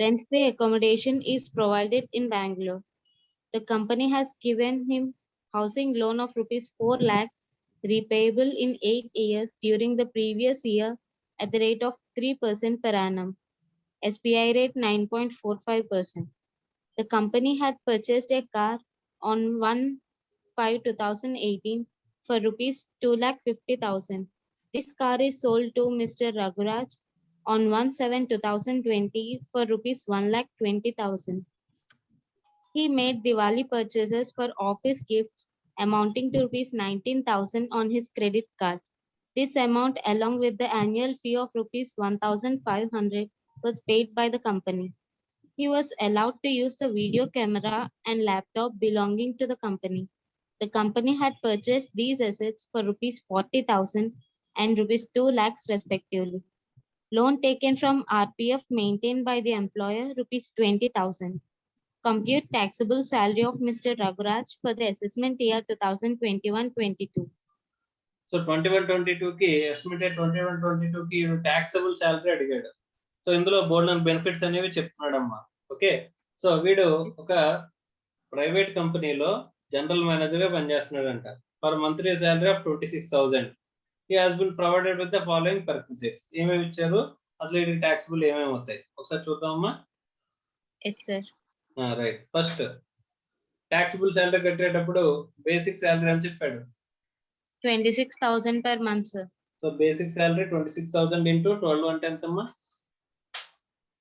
Rent-free accommodation is provided in Bangalore. The company has given him housing loan of rupees 4 lakhs repayable in 8 years during the previous year at the rate of 3% per annum. SBI rate 9.45%. The company had purchased a car on 1/5/2018 for rupees 2,50,000. This car is sold to Mr. Raghuraj on 1/7/2020 for rupees 1,20,000. He made Diwali purchases for office gifts amounting to rupees 19,000 on his credit card. This amount, along with the annual fee of rupees 1,500, was paid by the company. He was allowed to use the video camera and laptop belonging to the company. The company had purchased these assets for rupees 40,000 and rupees 2 lakhs respectively. Loan taken from RPF maintained by the employer rupees 20,000. Compute taxable salary of Mr. Raghuraj for the assessment year 2021-22. So 21-22 కి ఎస్టిమేటెడ్ 21-22 కి టాక్సబుల్ శాలరీ అడిగాడు. సో ఇందులో బోల్డ్ బెనిఫిట్స్ అనేవి చెప్తున్నాడమ్మా. ఓకే, సో వీడు ఒక ప్రైవేట్ కంపెనీలో జనరల్ మేనేజర్ గా పనిచేస్తున్నాడంట. For monthly salary of 26,000. He has been provided with the following purposes. ఏమేమి ఇచ్చారు, అసలు వీడికి టాక్సబుల్ ఏమేమి అవుతాయి ఒకసారి చూద్దామమ్మా. Yes, sir. Right, first taxable salary కట్టేటప్పుడు బేసిక్ శాలరీ అని చెప్పాడు. 26,000 per month, sir. So basic salary 26,000 into 12 అంటే ఎంతమ్మా?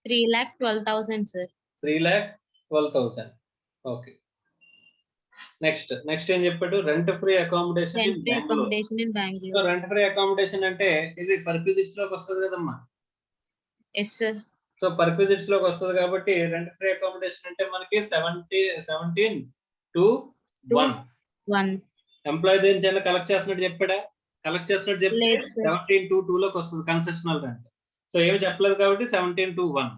3,12,000, sir. 3,12,000. ఓకే, నెక్స్ట్ ఏం చెప్పాడు? Rent free accommodation Rent in free Bengaluru. accommodation in so Bangalore. Rent free accommodation అంటే ఇది పర్క్విజిట్స్ లోకి వస్తుంది కదమ్మా. Yes, sir. సో పర్క్విజిట్స్ లోకి వస్తుంది కాబట్టి రెంట్ ఫ్రీ అకామిడేషన్ అంటే మనకి 17-1. 1. ఎంప్లాయీ దేని చేత కలెక్ట్ చేస్తున్నట్టు చెప్పాడా? కలెక్ట్ చేస్తున్నట్టు చెప్తే లేదు, sir. 17-2 లోకి వస్తుంది కన్సెషనల్ రెంట్. సో ఏమి చెప్పలేదు కాబట్టి 17-1.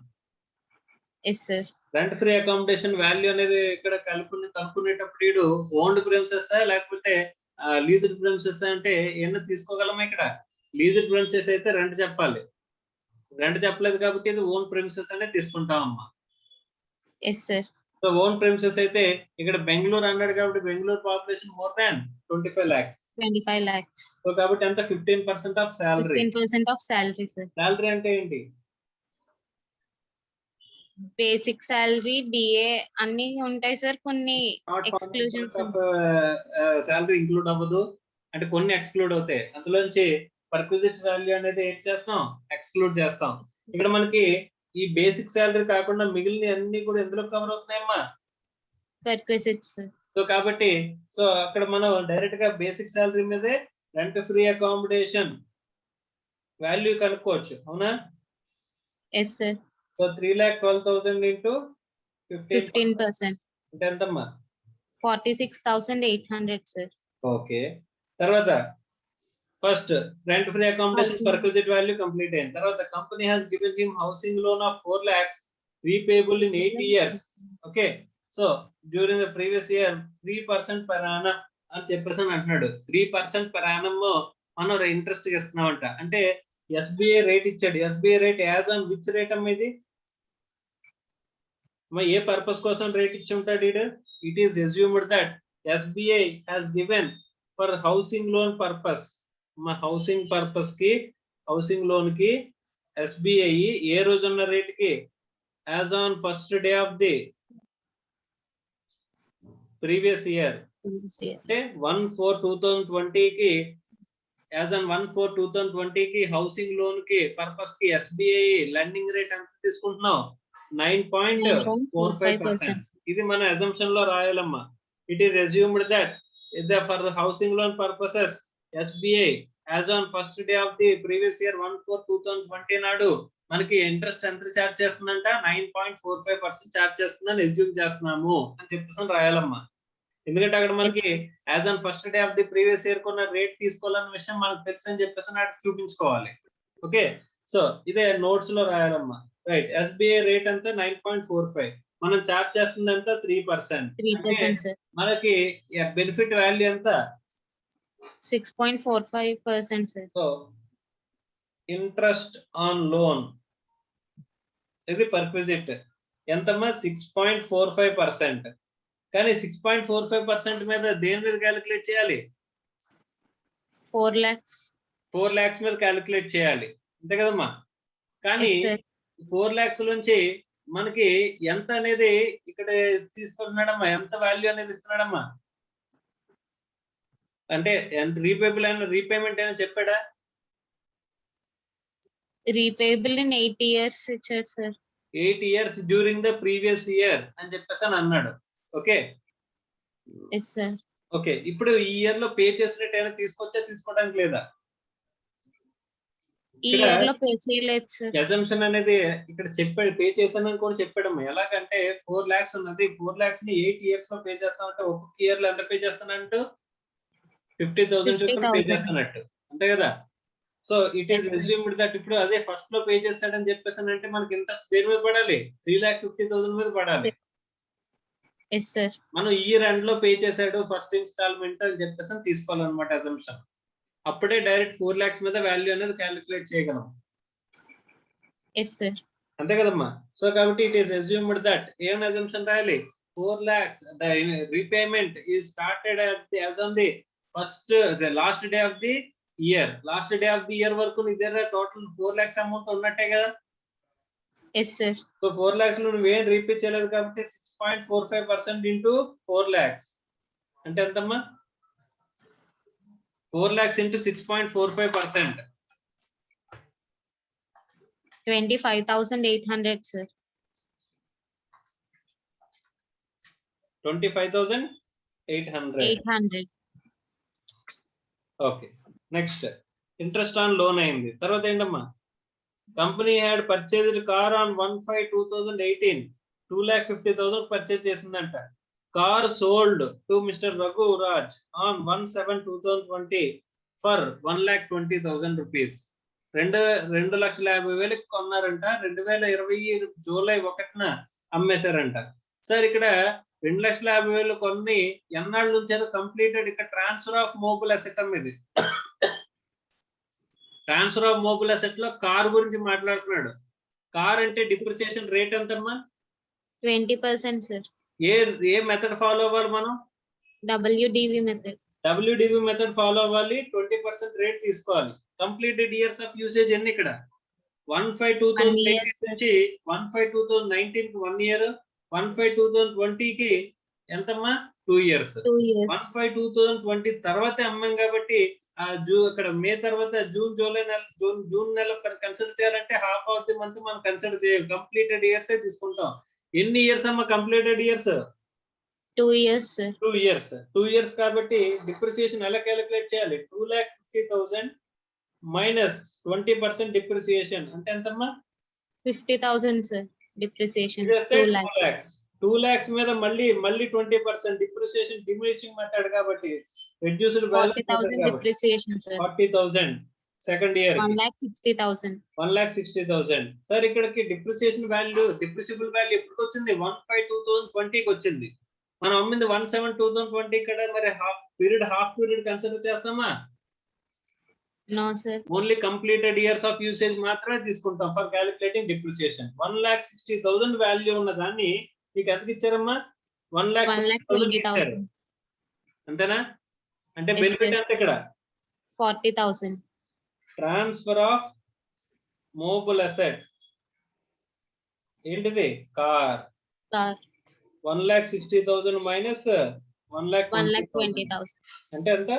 Yes, sir. Rent free accommodation value అనేది ఇక్కడ కనుక్కునేటప్పుడు వీడు ఓన్డ్ ప్రిమిసెస్ లేకపోతే లీజ్డ్ ప్రిమిసెస్ అంటే ఏమన్నా తీసుకోగలమా? ఇక్కడ లీజ్డ్ ప్రిమిసెస్ అయితే రెంట్ చెప్పాలి. రెంట్ చెప్పలేదు కాబట్టి ఇది ఓన్ ప్రిమిసెస్ అనే తీసుకుంటామమ్మా. Yes, sir. So own premises అయితే ఇక్కడ బెంగళూరు అన్నాడు కాబట్టి Bengaluru population more than 25 lakhs. 25 lakhs. So కాబట్టి ఎంత 15% of salary. 15% of salary, sir. Salary అంటే ఏంటి? Basic salary, DA అన్ని ఉంటాయి సార్. కొన్ని exclusions శాలరీ ఇంక్లూడ్ అవ్వదు అంటే కొన్ని ఎక్స్క్లూడ్ అవుతాయి. అందులోంచి పర్క్విజిట్స్ వాల్యూ అనేది ఏం చేస్తాం? ఎక్స్క్లూడ్ చేస్తాం. ఇక్కడ మనకి ఈ బేసిక్ శాలరీ కాకుండా మిగిలిన అన్ని కూడా ఎందులో కవర్ అవుతున్నాయమ్మా? perquisites, sir. సో కాబట్టి సో అక్కడ మనం డైరెక్ట్ గా బేసిక్ శాలరీ మీదే రెంట్ ఫ్రీ అకామిడేషన్ వాల్యూ కనుక్కోవచ్చు, అవునా? Yes, sir. So 3,12,000 into 15%. అంటే ఎంతమ్మా? 46,800, sir. ఓకే, తర్వాత first rent free accommodation Housing. Perquisite value complete అయిన తర్వాత company has given him housing loan of 4 lakhs repayable in 8 years. Okay, so during the previous year 3% per annum అని చెప్పేసి అంటున్నాడు. 3% per annum మనం ఇంట్రెస్ట్ ఇస్తున్నామంట. అంటే ఎస్బీఐ రేట్ ఇచ్చాడు. SBI rate as on which rate అమ్మ ఇది? ఏ పర్పస్ కోసం రేట్ ఇచ్చి ఉంటాడు? It is assumed that SBI has given for housing loan purpose. మా హౌసింగ్ పర్పస్ కి హౌసింగ్ లోన్ కి ఎస్బీఐ ఏ రోజున్న రేట్ కి? As on first day of the previous year అంటే 1/4/2020 కి యాజ్ ఆన్ 1/4/2020 కి హౌసింగ్ లోన్ కి పర్పస్ కి ఎస్బీఐ లెండింగ్ రేట్ ఎంత తీసుకుంటున్నాం? 9.45%. ఇది మన అజంప్షన్ లో రాయాలమ్మా. It is assumed that for the housing loan purposes SBI as on first day of the previous year 1/4/2020 నాడు మనకి ఇంట్రెస్ట్ ఎంత చార్జ్ చేస్తుందంట? 9.45% చార్జ్ చేస్తుందని అస్యూమ్ చేస్తున్నాము అని చెప్పేసి రాయాలమ్మా. ఎందుకంటే అక్కడ మనకి as on first day of the previous year కొన్న రేట్ తీసుకోవాలన్న విషయం మనకు తెలుసు అని చెప్పేసి నాకు చూపించుకోవాలి. ఓకే, సో ఇదే నోట్స్ లో రాయాలమ్మా. రైట్, ఎస్బీఐ రేట్ అంతా 9.45, మనం చార్జ్ చేస్తుంది ఎంత? 3%. 3%, sir. మనకి బెనిఫిట్ వాల్యూ ఎంత? 6.45%, sir. So interest on loan ఇది పర్క్విజిట్ ఎంతమ్మా? 6.45%. కానీ 6.45% మీద దేని మీద క్యాలిక్యులేట్ చేయాలి? 4 lakhs. 4 lakhs మీద క్యాలిక్యులేట్ చేయాలి, అంతే కదమ్మా? కానీ Yes, sir. 4 lakhs నుంచి మనకి ఎంత అనేది ఇక్కడ తీసుకుంటున్నాడమ్మా, ఎంత వాల్యూ అనేది ఇస్తున్నాడమ్మా? అంటే ఎంత రీపేబుల్ అయినా రీపేమెంట్ అయినా చెప్పాడా? Repayable in 8 years, sir. 8 years during the previous year అని చెప్పేసి అని అన్నాడు. Okay Yes, sir. ఓకే, ఇప్పుడు ఈ ఇయర్ లో పే చేసినట్టు అయినా తీసుకోవడానికి లేదా? ఈ ఇక్కడ ఇయర్ లో పే చేయలేదు సార్. అజంప్షన్ అనేది ఇక్కడ చెప్పాడు, పే చేశానని కూడా చెప్పాడమ్మా. ఎలాగంటే 4 lakhs ఉన్నది, 4 lakhs ని 8 years లో పే చేస్తామంటే ఒక్కొక్క ఇయర్ లో ఎంత పే చేస్తానంటూ 50,000 చొప్పున పే 50,000. చేస్తానట్టు, అంతే కదా? So it is Yes, sir. Assumed that ఇప్పుడు అదే ఫస్ట్ లో పే చేస్తాడని చెప్పేసి అంటే మనకి ఇంట్రెస్ట్ దేని మీద పడాలి? 3,50,000 మీద పడాలి. Yes sir. మనం ఇయర్ ఎండ్ లో పే చేశాడు ఫస్ట్ ఇన్స్టాల్మెంట్ అని చెప్పేసి అని తీసుకోవాలన్నమాట అజంప్షన్. అప్పుడే డైరెక్ట్ 4 lakhs మీద వాల్యూ అనేది క్యాలిక్యులేట్ చేయగలం, ఎస్ సార్. అంతే కదమ్మా? సో కాబట్టి ఇట్ ఈస్ అజ్యూమ్డ్ దట్ ఏం అజంప్షన్ రాయాలి? 4 lakhs the repayment is started as on the last day of the year. Last day of the year వరకు నీ దగ్గర టోటల్ 4 lakhs అమౌంట్ ఉన్నట్టే కదా? Yes sir. సో 4 lakhs లో నువ్వేం రీపే చేయలేదు కాబట్టి 6.45% ఇంటూ 4 lakhs అంటే ఎంతమ్మా? 4 lakhs into 6.45%. 25,800 sir. 25,800. 800. Okay, next interest on loan అయింది. తర్వాత ఏంటమ్మా? Company had purchased car on 1/5/2018 2,50,000 purchase చేసిందంట. Car sold to mister Raghu Raj on 1/7/2020 for 1,20,000 rupees. 2,50,000 కొన్నారంట, 2020 జూలై 1న అమ్మేశారంట. సార్ ఇక్కడ 2,50,000 కొన్ని ఎన్నాళ్ళ నుంచి కంప్లీటెడ్? ఇక్కడ ట్రాన్స్ఫర్ ఆఫ్ మోబుల్ అసెట్ అమ్మేది. ట్రాన్స్ఫర్ ఆఫ్ మోబుల్ అసెట్ లో కార్ గురించి మాట్లాడుతున్నాడు. కార్ అంటే డిప్రిసియేషన్ రేట్ ఎంతమ్మా? 20% సార్. ఏ మెథడ్ ఫాలో అవ్వాలి మనం? WDV method. WDV method follow అవ్వాలి. 20% రేట్ తీసుకోవాలి. కంప్లీటెడ్ ఇయర్స్ ఆఫ్ యూసేజ్ ఎన్ని ఇక్కడ? 1/5/2018 నుంచి 1/5/2019 కి 1 year, 1/5/2020 కి ఎంతమ్మా? 2 years. 2 years. 1/5/2020 తర్వాతే అమ్మాం కాబట్టి అక్కడ మే తర్వాత జూన్ జూలై నెల జూన్ నెల కన్సిడర్ చేయాలంటే హాఫ్ ఆఫ్ ది మంత్ మనం కన్సిడర్ చేయాలి. కంప్లీటెడ్ ఇయర్స్ తీసుకుంటాం. ఎన్ని ఇయర్స్ అమ్మా completed years? 2 years sir. 2 years. 2 years కాబట్టి డిప్రిసియేషన్ ఎలా క్యాలిక్యులేట్ చేయాలి? 2,50,000 మైనస్ 20% డిప్రిసియేషన్ అంటే ఎంతమ్మా? 50,000 సార్. Depreciation 2 lakhs. 2 lakhs మీద మళ్ళీ 20% డిప్రిసియేషన్ డిమినిషింగ్ మెథడ్ కాబట్టి reduced balance 40,000 depreciation sir. 40,000 second year 1,60,000. 1,60,000. Sir ఇక్కడికి డిప్రిసియేషన్ వాల్యూ డిప్రిసిబుల్ వాల్యూ ఎప్పుడు వచ్చింది? 1/5/2020 కి వచ్చింది. మనం అమ్మింది 1/7/2020 ఇక్కడ. మరి హాఫ్ పీరియడ్ కన్సిడర్ చేస్తామా? No sir. Only completed years of usage మాత్రమే తీసుకుంటాం ఫర్ క్యాలిక్యులేటింగ్ డిప్రిసియేషన్. 1,60,000 వాల్యూ ఉన్న దాన్ని మీకు ఎంతకి ఇచ్చారమ్మా? 1,20,000 అంతేనా? అంటే Yes, బెనిఫిట్ sir. ఎంత ఇక్కడ? 40,000. ట్రాన్స్ఫర్ ఆఫ్ మోబుల్ అసెట్ ఏంటిది? కార్. కార్. 1,60,000 మైనస్ 1,20,000 అంటే ఎంత?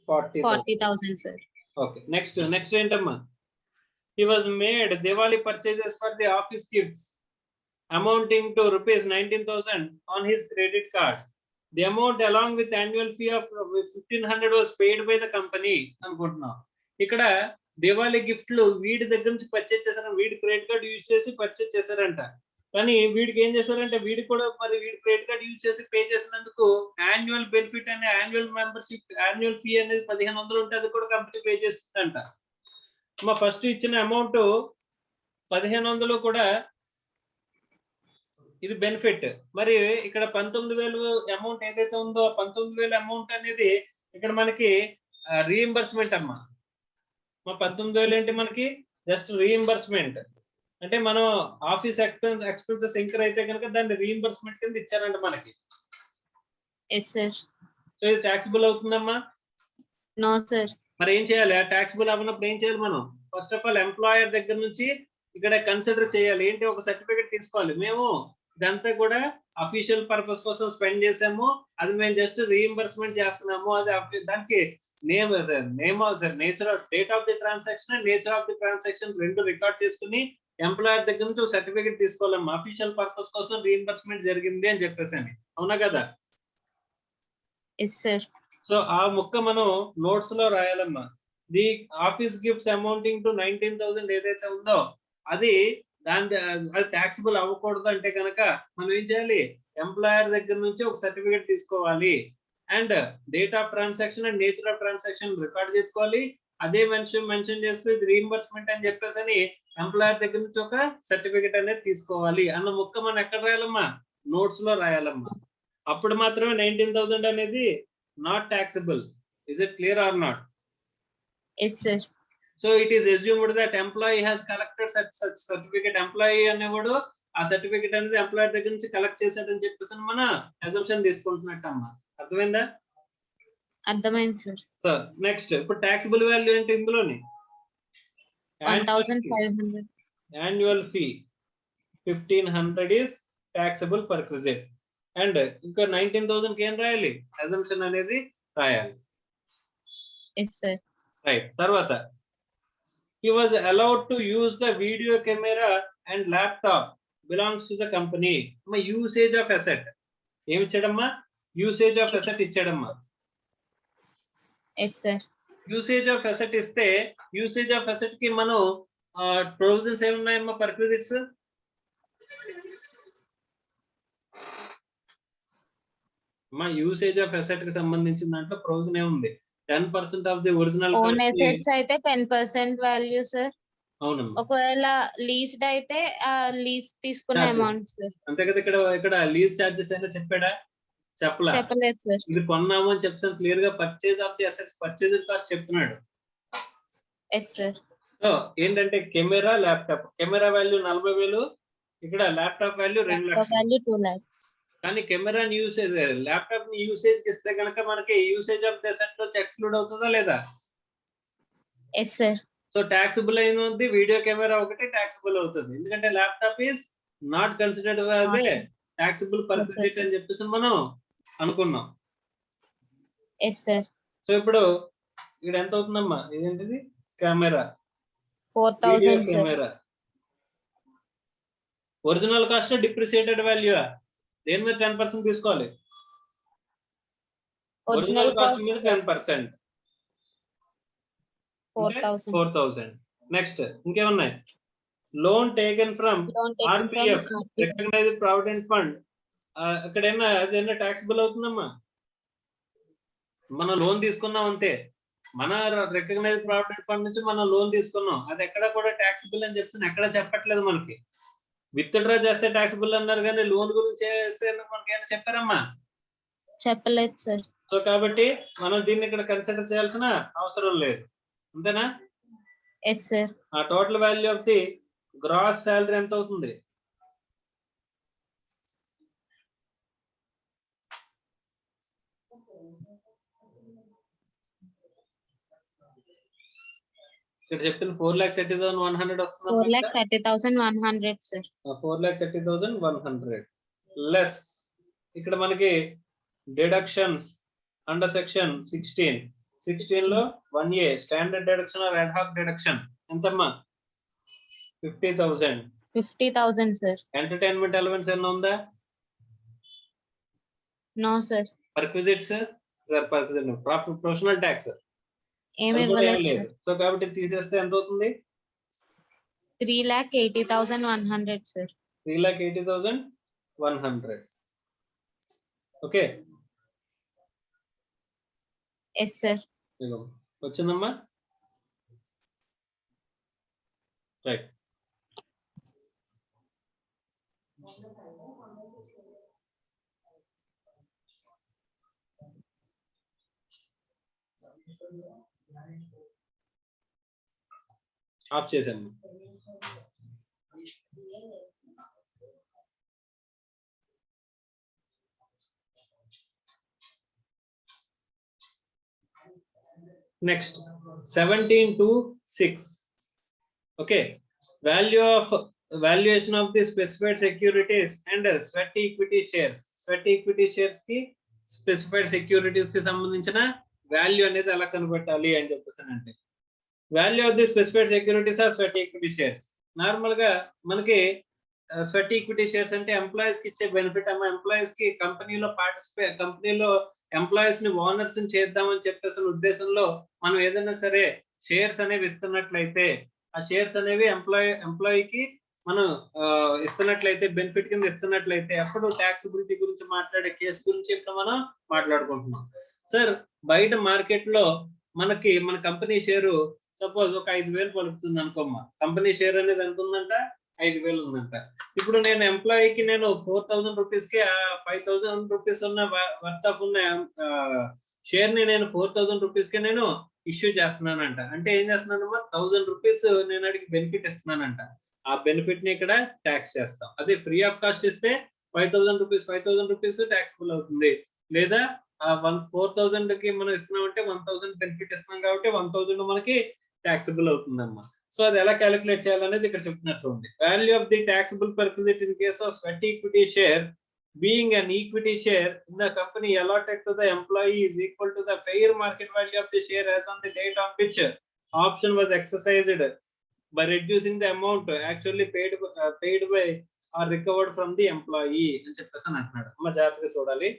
40,000 సార్. ఓకే, నెక్స్ట్ ఏంటమ్మా? He was made Diwali purchases for the office gifts amounting to rupees 19,000 on his credit card. The amount along with annual fee of 1,500 was paid by the company అనుకుంటున్నాం. ఇక్కడ దివాళీ గిఫ్ట్లు వీడి దగ్గర నుంచి పర్చేజ్ చేశారు. వీడి క్రెడిట్ కార్డ్ యూజ్ చేసి పర్చేజ్ చేశారంట. కానీ వీడికి ఏం చేశారంటే వీడి కూడా మరి వీడి క్రెడిట్ కార్డ్ యూజ్ చేసి పే చేసినందుకు యాన్యువల్ బెనిఫిట్ అనే యాన్యువల్ మెంబర్షిప్ యాన్యువల్ ఫీ అనేది 1,500 ఉంటే అది కూడా కంపెనీ పే చేస్తుందంట. మా ఫస్ట్ ఇచ్చిన అమౌంట్ 1,500 కూడా ఇది బెనిఫిట్. మరి ఇక్కడ 19,000 అమౌంట్ ఏదైతే ఉందో 19,000 అమౌంట్ అనేది ఇక్కడ మనకి రీఎంబర్స్మెంట్ అమ్మా. మా 19,000 ఏంటి మనకి? Just reimbursement. అంటే మనం ఆఫీస్ ఎక్స్పెన్సెస్ ఇంకర్ అయితే కనుక దాన్ని రీఎంబర్స్మెంట్ కింద ఇచ్చారంట మనకి. Yes, sir. సో ఇది taxable అవుతుందమ్మా. No, sir. మరి ఏం చేయాలి? ఆ taxable అవ్వనప్పుడు ఏం చేయాలి మనం? ఫస్ట్ ఆఫ్ ఆల్ ఎంప్లాయర్ దగ్గర నుంచి ఇక్కడ కన్సిడర్ చేయాలి. ఏంటి? ఒక సర్టిఫికేట్ తీసుకోవాలి. మేము ఇదంతా కూడా అఫీషియల్ పర్పస్ కోసం స్పెండ్ చేసాము. అది మేము జస్ట్ రీఇంబర్స్మెంట్ చేస్తున్నాము. అది దానికి name nature of date of the transaction and nature of the transaction రెండు రికార్డ్ చేసుకుని ఎంప్లాయర్ దగ్గర నుంచి ఒక సర్టిఫికేట్ తీసుకోవాలమ్మా. అఫీషియల్ పర్పస్ కోసం రీఇంబర్స్మెంట్ జరిగింది అని చెప్పేసి అని. అవునా కదా? Yes, sir. సో ఆ ముక్క మనం నోట్స్ లో రాయాలమ్మా. The office gifts amounting to 19,000 ఏదైతే ఉందో అది అది ట్యాక్సిబుల్ అవ్వకూడదు అంటే కనుక మనం ఏం చేయాలి? ఎంప్లాయర్ దగ్గర నుంచి ఒక సర్టిఫికేట్ తీసుకోవాలి and date of transaction and nature of transaction record చేసుకోవాలి. అదే మెన్షన్ చేస్తూ ఇది రీఇంబర్స్మెంట్ అని చెప్పేసి అని ఎంప్లాయర్ దగ్గర నుంచి ఒక సర్టిఫికేట్ అనేది తీసుకోవాలి అన్న ముక్క మనం ఎక్కడ రాయాలమ్మా? నోట్స్ లో రాయాలమ్మా. అప్పుడు మాత్రమే 19,000 అనేది not taxable. Is it clear or not? Yes, sir. So it is assumed that employee has collected such certificate. Employee అనేవాడు ఆ సర్టిఫికేట్ అనేది ఎంప్లాయర్ దగ్గర నుంచి కలెక్ట్ చేశాడని చెప్పేసి మన అసంప్షన్ తీసుకుంటున్నట్టు అమ్మా. అర్థమైందా? అర్థమైంది, sir. సో నెక్స్ట్ ఇప్పుడు taxable వాల్యూ అంటే ఇందులోని 1,500. Annual fee 1,500 is taxable perquisite. And ఇంకా 19,000 కి ఏం రాయాలి? అసంప్షన్ అనేది రాయాలి. Yes, sir. రైట్. తర్వాత he was allowed to use the video camera and laptop belongs to the company. అమ్మా యూసేజ్ ఆఫ్ అసెట్ ఏమి ఇచ్చాడమ్మా? యూసేజ్ ఆఫ్ అసెట్ ఇచ్చాడమ్మా. Yes, sir. Usage of asset ఇస్తే యూసేజ్ ఆఫ్ అసెట్ కి మనం ప్రొవిజన్స్ ఏమున్నాయమ్మా? పర్క్విజిట్స్ మా యూసేజ్ ఆఫ్ అసెట్ కి సంబంధించిన దాంట్లో ప్రొవిజన్ ఏముంది? 10% of the original own assets అయితే 10% వాల్యూ, sir. అవునమ్మా. ఒకవేళ లీజ్డ్ అయితే లీజ్ తీసుకునే Charges. Amount, sir. అంతే కదా? ఇక్కడ లీజ్ చార్జెస్ అయినా చెప్పాడా? చెప్పలా. చెప్పలేదు, సార్. ఇది కొన్నాము అని చెప్తాను క్లియర్ గా. Purchase of the assets purchase cost చెప్తున్నాడు. Yes, sir. సో ఏంటంటే కెమెరా ల్యాప్టాప్, కెమెరా వాల్యూ 40,000, ఇక్కడ ల్యాప్టాప్ వాల్యూ 2 లక్షలు. Value 2 lakhs. కానీ కెమెరా యూసేజ్ ల్యాప్టాప్ ని యూసేజ్ కి ఇస్తే కనుక మనకి యూసేజ్ ఆఫ్ ది అసెట్ లో ఎక్స్క్లూడ్ అవుతుందా లేదా? Yes, sir. సో టాక్సిబుల్ అయినది వీడియో కెమెరా ఒకటి టాక్సిబుల్ అవుతుంది. ఎందుకంటే laptop is not considered as a taxable perquisite అని చెప్పేసి మనం అనుకున్నాం. Yes, sir. సో ఇప్పుడు ఇక్కడ ఎంత అవుతుందమ్మా? ఇదేంటిది? Camera 4,000, sir. Camera original cost depreciated value దేని మీద 10% తీసుకోవాలి? ఒరిజినల్ కాస్ట్ మీద 10%. 4,000. నెక్స్ట్ ఇంకేమున్నాయి? Loan taken from RPF recognised provident fund. అక్కడైనా అదేనా టాక్సిబుల్ అవుతుందమ్మా? మనం లోన్ తీసుకున్నాం అంతే. మన రికగ్నైజ్డ్ ప్రావిడెంట్ ఫండ్ నుంచి మనం లోన్ తీసుకున్నాం. అది ఎక్కడ కూడా టాక్సిబుల్ అని చెప్తున్నా ఎక్కడ చెప్పట్లేదు మనకి. విత్ డ్రా చేస్తే టాక్సిబుల్ అన్నారు కానీ లోన్ గురించి చేస్తే మనకి ఏమైనా చెప్పారమ్మా? చెప్పలేదు, సార్. సో కాబట్టి మనం దీన్ని ఇక్కడ కన్సిడర్ చేయాల్సిన అవసరం లేదు. అంతేనా? Yes, sir. ఆ total value of the gross salary ఎంత అవుతుంది? ఇక్కడ చెప్తున్న 4,30,100 వస్తుంది. 4,30,100, సార్. 4,30,100 లెస్ ఇక్కడ మనకి డిడక్షన్స్ అండర్ సెక్షన్ 16 లో 1A standard deduction or ad hoc deduction ఎంతమ్మా? 50,000. 50,000, సార్. ఎంటర్టైన్మెంట్ అలవెన్స్ ఏమన్నా ఉందా? No, sir. Perquisites professional tax ఏమి ఇవ్వలేదు, సార్. సో కాబట్టి తీసేస్తే ఎంత అవుతుంది? 3,80,100, సార్. 3,80,100. ఓకే. Yes, sir. వచ్చిందమ్మా? రైట్. ఆఫ్ చేశాను. Next 17 to 6. Okay, valuation of the specified securities and sweat equity shares. Sweat equity shares ki specified securities కి సంబంధించిన వాల్యూ అనేది ఎలా కనుగొట్టాలి అని చెప్పేసానంటే, value of the specified securities or sweat equity shares. Normal గా మనకి స్వెట్ ఈక్విటీ షేర్స్ అంటే ఎంప్లాయీస్ కి ఇచ్చే బెనిఫిట్ అమ్మా. ఎంప్లాయీస్ కి కంపెనీలో ఎంప్లాయీస్ ని ఓనర్స్ ని చేద్దామని చెప్పేసి ఉద్దేశంలో మనం ఏదైనా సరే షేర్స్ అనేవి ఇస్తున్నట్లయితే, ఆ షేర్స్ అనేవి ఎంప్లాయీకి మనం ఇస్తున్నట్లయితే, బెనిఫిట్ కింద ఇస్తున్నట్లయితే, అప్పుడు ట్యాక్సిబిలిటీ గురించి మాట్లాడే కేసు గురించి ఇప్పుడు మనం మాట్లాడుకుంటున్నాం. సార్ బయట మార్కెట్ లో మనకి మన కంపెనీ షేరు సపోజ్ ఒక 5,000 పలుకుతుంది అనుకోమ్మా. కంపెనీ షేర్ అనేది ఎంత ఉందంట? 5,000 ఉందంట. ఇప్పుడు నేను ఎంప్లాయీకి నేను 4,000 రూపీస్ కి 5,000 రూపీస్ ఉన్న వర్త్ ఆఫ్ ఉన్న షేర్ ని నేను 4,000 రూపీస్ కి నేను ఇష్యూ చేస్తున్నానంట. అంటే ఏం చేస్తున్నానమ్మా? 1,000 రూపీస్ నేను అడిగి బెనిఫిట్ ఇస్తున్నానంట. ఆ బెనిఫిట్ ని ఇక్కడ ట్యాక్స్ చేస్తాం. అదే ఫ్రీ ఆఫ్ కాస్ట్ ఇస్తే 5,000 రూపీస్ ట్యాక్సిబుల్ అవుతుంది. లేదా 4,000 కి మనం ఇస్తున్నామంటే 1,000 బెనిఫిట్ ఇస్తున్నాం కాబట్టి 1,000 మనకి ట్యాక్సిబుల్ అవుతుందమ్మా. సో అది ఎలా క్యాలిక్యులేట్ చేయాలనేది ఇక్కడ చెప్తున్నట్లు ఉంది. Value of the taxable perquisite in case of sweat equity share being an equity share in the company allotted to the employee is equal to the fair market value of the share as on the date on which option was exercised, by reducing the amount actually paid by or recovered from the employee అని చెప్పేసి అంటున్నాడు. అమ్మ జాగ్రత్తగా చూడాలి.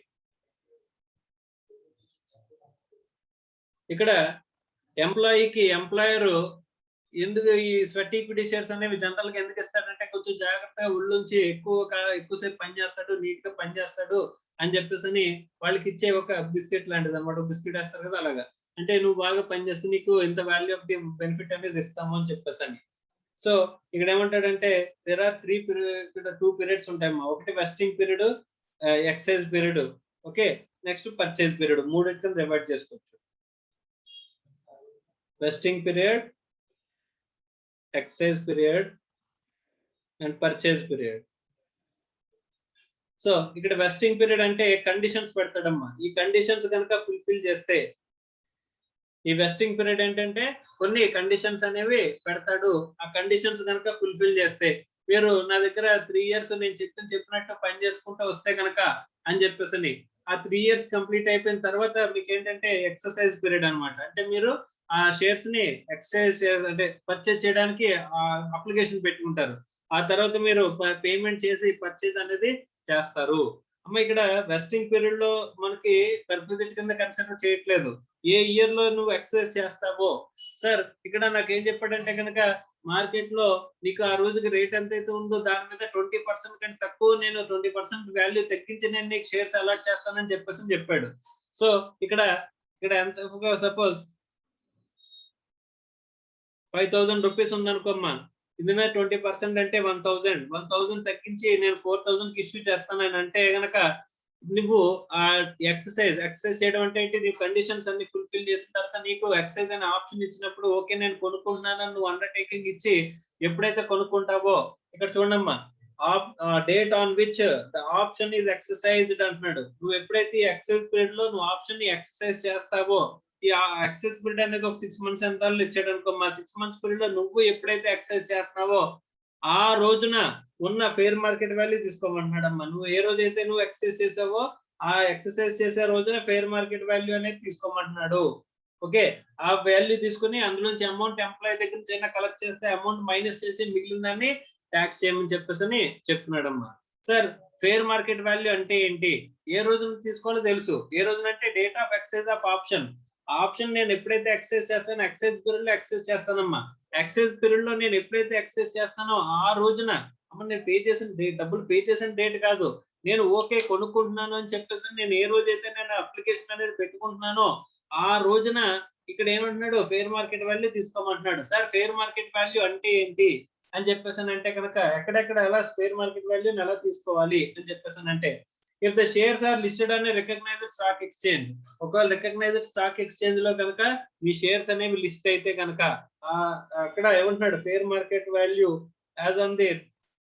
ఇక్కడ ఎంప్లాయీకి ఎంప్లాయర్ ఎందుకు ఈ స్వెట్ ఈక్విటీ షేర్స్ అనేవి జనరల్ గా ఎందుకు ఇస్తాడంటే, కొంచెం జాగ్రత్తగా ఒళ్ళుంచి ఎక్కువసేపు పనిచేస్తాడు, నీట్ గా పనిచేస్తాడు అని చెప్పేసి వాళ్ళకి ఇచ్చే ఒక బిస్కెట్ లాంటిది అనమాట. బిస్కెట్ వేస్తారు కదా, అలాగా. అంటే నువ్వు బాగా పనిచేస్తే నీకు ఎంత వాల్యూ ఆఫ్ ది బెనిఫిట్ అనేది ఇస్తాము అని చెప్పేసి. సో ఇక్కడ ఏమంటాడంటే, దేర్ ఆర్ 2 పీరియడ్స్ ఉంటాయమ్మా. ఒకటి vesting period, excise period. Okay, next purchase period. మూడింటిని డివైడ్ చేసుకోవచ్చు. Vesting period, excise period and purchase period. సో ఇక్కడ వెస్టింగ్ పీరియడ్ అంటే కండిషన్స్ పెడతాడమ్మా. ఈ కండిషన్స్ కనుక ఫుల్ఫిల్ చేస్తే, ఈ వెస్టింగ్ పీరియడ్ ఏంటంటే కొన్ని కండిషన్స్ అనేవి పెడతాడు. ఆ కండిషన్స్ కనుక ఫుల్ఫిల్ చేస్తే, మీరు నా దగ్గర 3 years నేను చెప్పినట్టు పని చేసుకుంటూ వస్తే కనుక అని చెప్పేసి, ఆ 3 years కంప్లీట్ అయిపోయిన తర్వాత మీకు ఏంటంటే ఎక్సర్సైజ్ పీరియడ్ అనమాట. అంటే మీరు ఆ షేర్స్ ని ఎక్సైజ్ అంటే పర్చేజ్ చేయడానికి అప్లికేషన్ పెట్టుకుంటారు. ఆ తర్వాత మీరు పేమెంట్ చేసి పర్చేజ్ అనేది చేస్తారు. అమ్మ ఇక్కడ వెస్టింగ్ పీరియడ్ లో మనకి పర్క్విజిట్ కింద కన్సిడర్ చేయట్లేదు. ఏ ఇయర్ లో నువ్వు ఎక్సైజ్ చేస్తావో. సార్ ఇక్కడ నాకు ఏం చెప్పాడంటే కనుక, మార్కెట్ లో నీకు ఆ రోజుకి రేట్ ఎంతైతే ఉందో దాని మీద 20% కంటే తక్కువ, నేను 20% వాల్యూ తగ్గించి నేను నీకు షేర్స్ అలాట్ చేస్తానని చెప్పాడు. సో ఇక్కడ ఎంత, సపోజ్ 5,000 రూపీస్ ఉందనుకోమ్మా. ఇది మీద 20% అంటే 1,000 తగ్గించి నేను 4,000 కి ఇష్యూ చేస్తానని అంటే గనక, నువ్వు ఆ ఎక్సర్సైజ్ చేయడం అంటే ఏంటి? నీ కండిషన్స్ అన్ని ఫుల్ఫిల్ చేసిన తర్వాత నీకు ఎక్సర్సైజ్ అనే ఆప్షన్ ఇచ్చినప్పుడు, ఓకే నేను కొనుక్కుంటున్నానని నువ్వు అండర్టేకింగ్ ఇచ్చి ఎప్పుడైతే కొనుక్కుంటావో, ఇక్కడ చూడమ్మా, date on which the option is exercised అంటున్నాడు. నువ్వు ఎప్పుడైతే ఈ ఎక్సర్సైజ్ పీరియడ్ లో నువ్వు ఆప్షన్ ని ఎక్సర్సైజ్ చేస్తావో, ఈ ఎక్సైజ్ పీరియడ్ అనేది ఒక 6 months ఎంత ఇచ్చాడు అనుకో. మా 6 months పీరియడ్ లో నువ్వు ఎప్పుడైతే ఎక్సైజ్ చేస్తున్నావో ఆ రోజున ఉన్న ఫెయిర్ మార్కెట్ వాల్యూ తీసుకోమంటున్నాడమ్మా. నువ్వు ఏ రోజైతే నువ్వు ఎక్సైజ్ చేసావో ఆ ఎక్సర్సైజ్ చేసే రోజున ఫెయిర్ మార్కెట్ వాల్యూ అనేది తీసుకోమంటున్నాడు. ఓకే, ఆ వాల్యూ తీసుకుని అందులోంచి అమౌంట్ ఎంప్లాయీ దగ్గర నుంచి కలెక్ట్ చేస్తే అమౌంట్ మైనస్ చేసి మిగిలిన దాన్ని ట్యాక్స్ చేయమని చెప్పేసి చెప్తున్నాడమ్మా. సార్ ఫెయిర్ మార్కెట్ వాల్యూ అంటే ఏంటి? ఏ రోజున తీసుకోవాలో తెలుసు. ఏ రోజున అంటే date of excise of option. Option నేను ఎప్పుడైతే ఎక్సైజ్ చేస్తానో ఎక్సైజ్ పీరియడ్ లో ఎక్సైజ్ చేస్తానమ్మా. ఎక్సైజ్ పీరియడ్ లో నేను ఎప్పుడైతే ఎక్సైజ్ చేస్తానో ఆ రోజున, అమ్మ నేను డబ్బులు పే చేసిన డేట్ కాదు, నేను ఓకే కొనుక్కుంటున్నాను అని చెప్పేసి నేను ఏ రోజైతే నేను అప్లికేషన్ అనేది పెట్టుకుంటున్నానో ఆ రోజున ఇక్కడ ఏమంటున్నాడు? ఫెయిర్ మార్కెట్ వాల్యూ తీసుకోమంటున్నాడు. సార్ ఫెయిర్ మార్కెట్ వాల్యూ అంటే ఏంటి అని చెప్పేసి అంటే కనుక, ఎక్కడెక్కడ ఎలా ఫెయిర్ మార్కెట్ వాల్యూని ఎలా తీసుకోవాలి అని చెప్పేసి అంటే, if the shares are listed on a recognized stock exchange, ఒకవేళ రికగ్నైజ్డ్ స్టాక్ ఎక్స్చేంజ్ లో కనుక మీ షేర్స్ అనేవి లిస్ట్ అయితే కనుక, అక్కడ ఏమంటున్నాడు? Fair market value as on the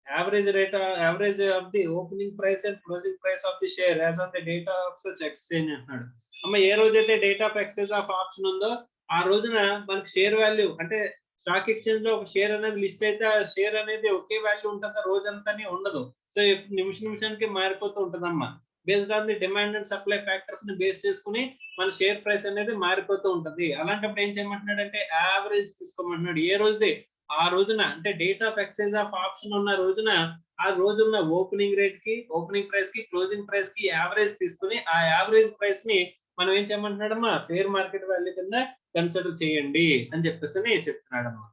average of the opening price and closing price of the share as on the date of such exchange అంటున్నాడు. అమ్మ ఏ రోజైతే date of exchange of option ఉందో ఆ రోజున మనకి షేర్ వాల్యూ అంటే స్టాక్ ఎక్స్చేంజ్ లో ఒక షేర్ అనేది లిస్ట్ అయితే ఆ షేర్ అనేది ఒకే వాల్యూ ఉంటుంది రోజంతానే ఉండదు. సో నిమిషానికి మారిపోతూ ఉంటుందమ్మా. Based on the demand and supply factors ని బేస్ చేసుకుని మన షేర్ ప్రైస్ అనేది మారిపోతూ ఉంటది. అలాంటప్పుడు ఏం చేయమంటున్నాడు అంటే యావరేజ్ తీసుకోమంటున్నాడు. ఏ రోజుది ఆ రోజున అంటే date of excise of option ఉన్న రోజున ఆ రోజున్న ఓపెనింగ్ రేట్ కి, ఓపెనింగ్ ప్రైస్ కి, క్లోజింగ్ ప్రైస్ కి యావరేజ్ తీసుకుని ఆ యావరేజ్ ప్రైస్ ని మనం ఏం చేయమంటున్నాడమ్మా ఫేర్ మార్కెట్ వాల్యూ కింద కన్సిడర్ చేయండి అని చెప్పేసి చెప్తున్నాడమ్మా.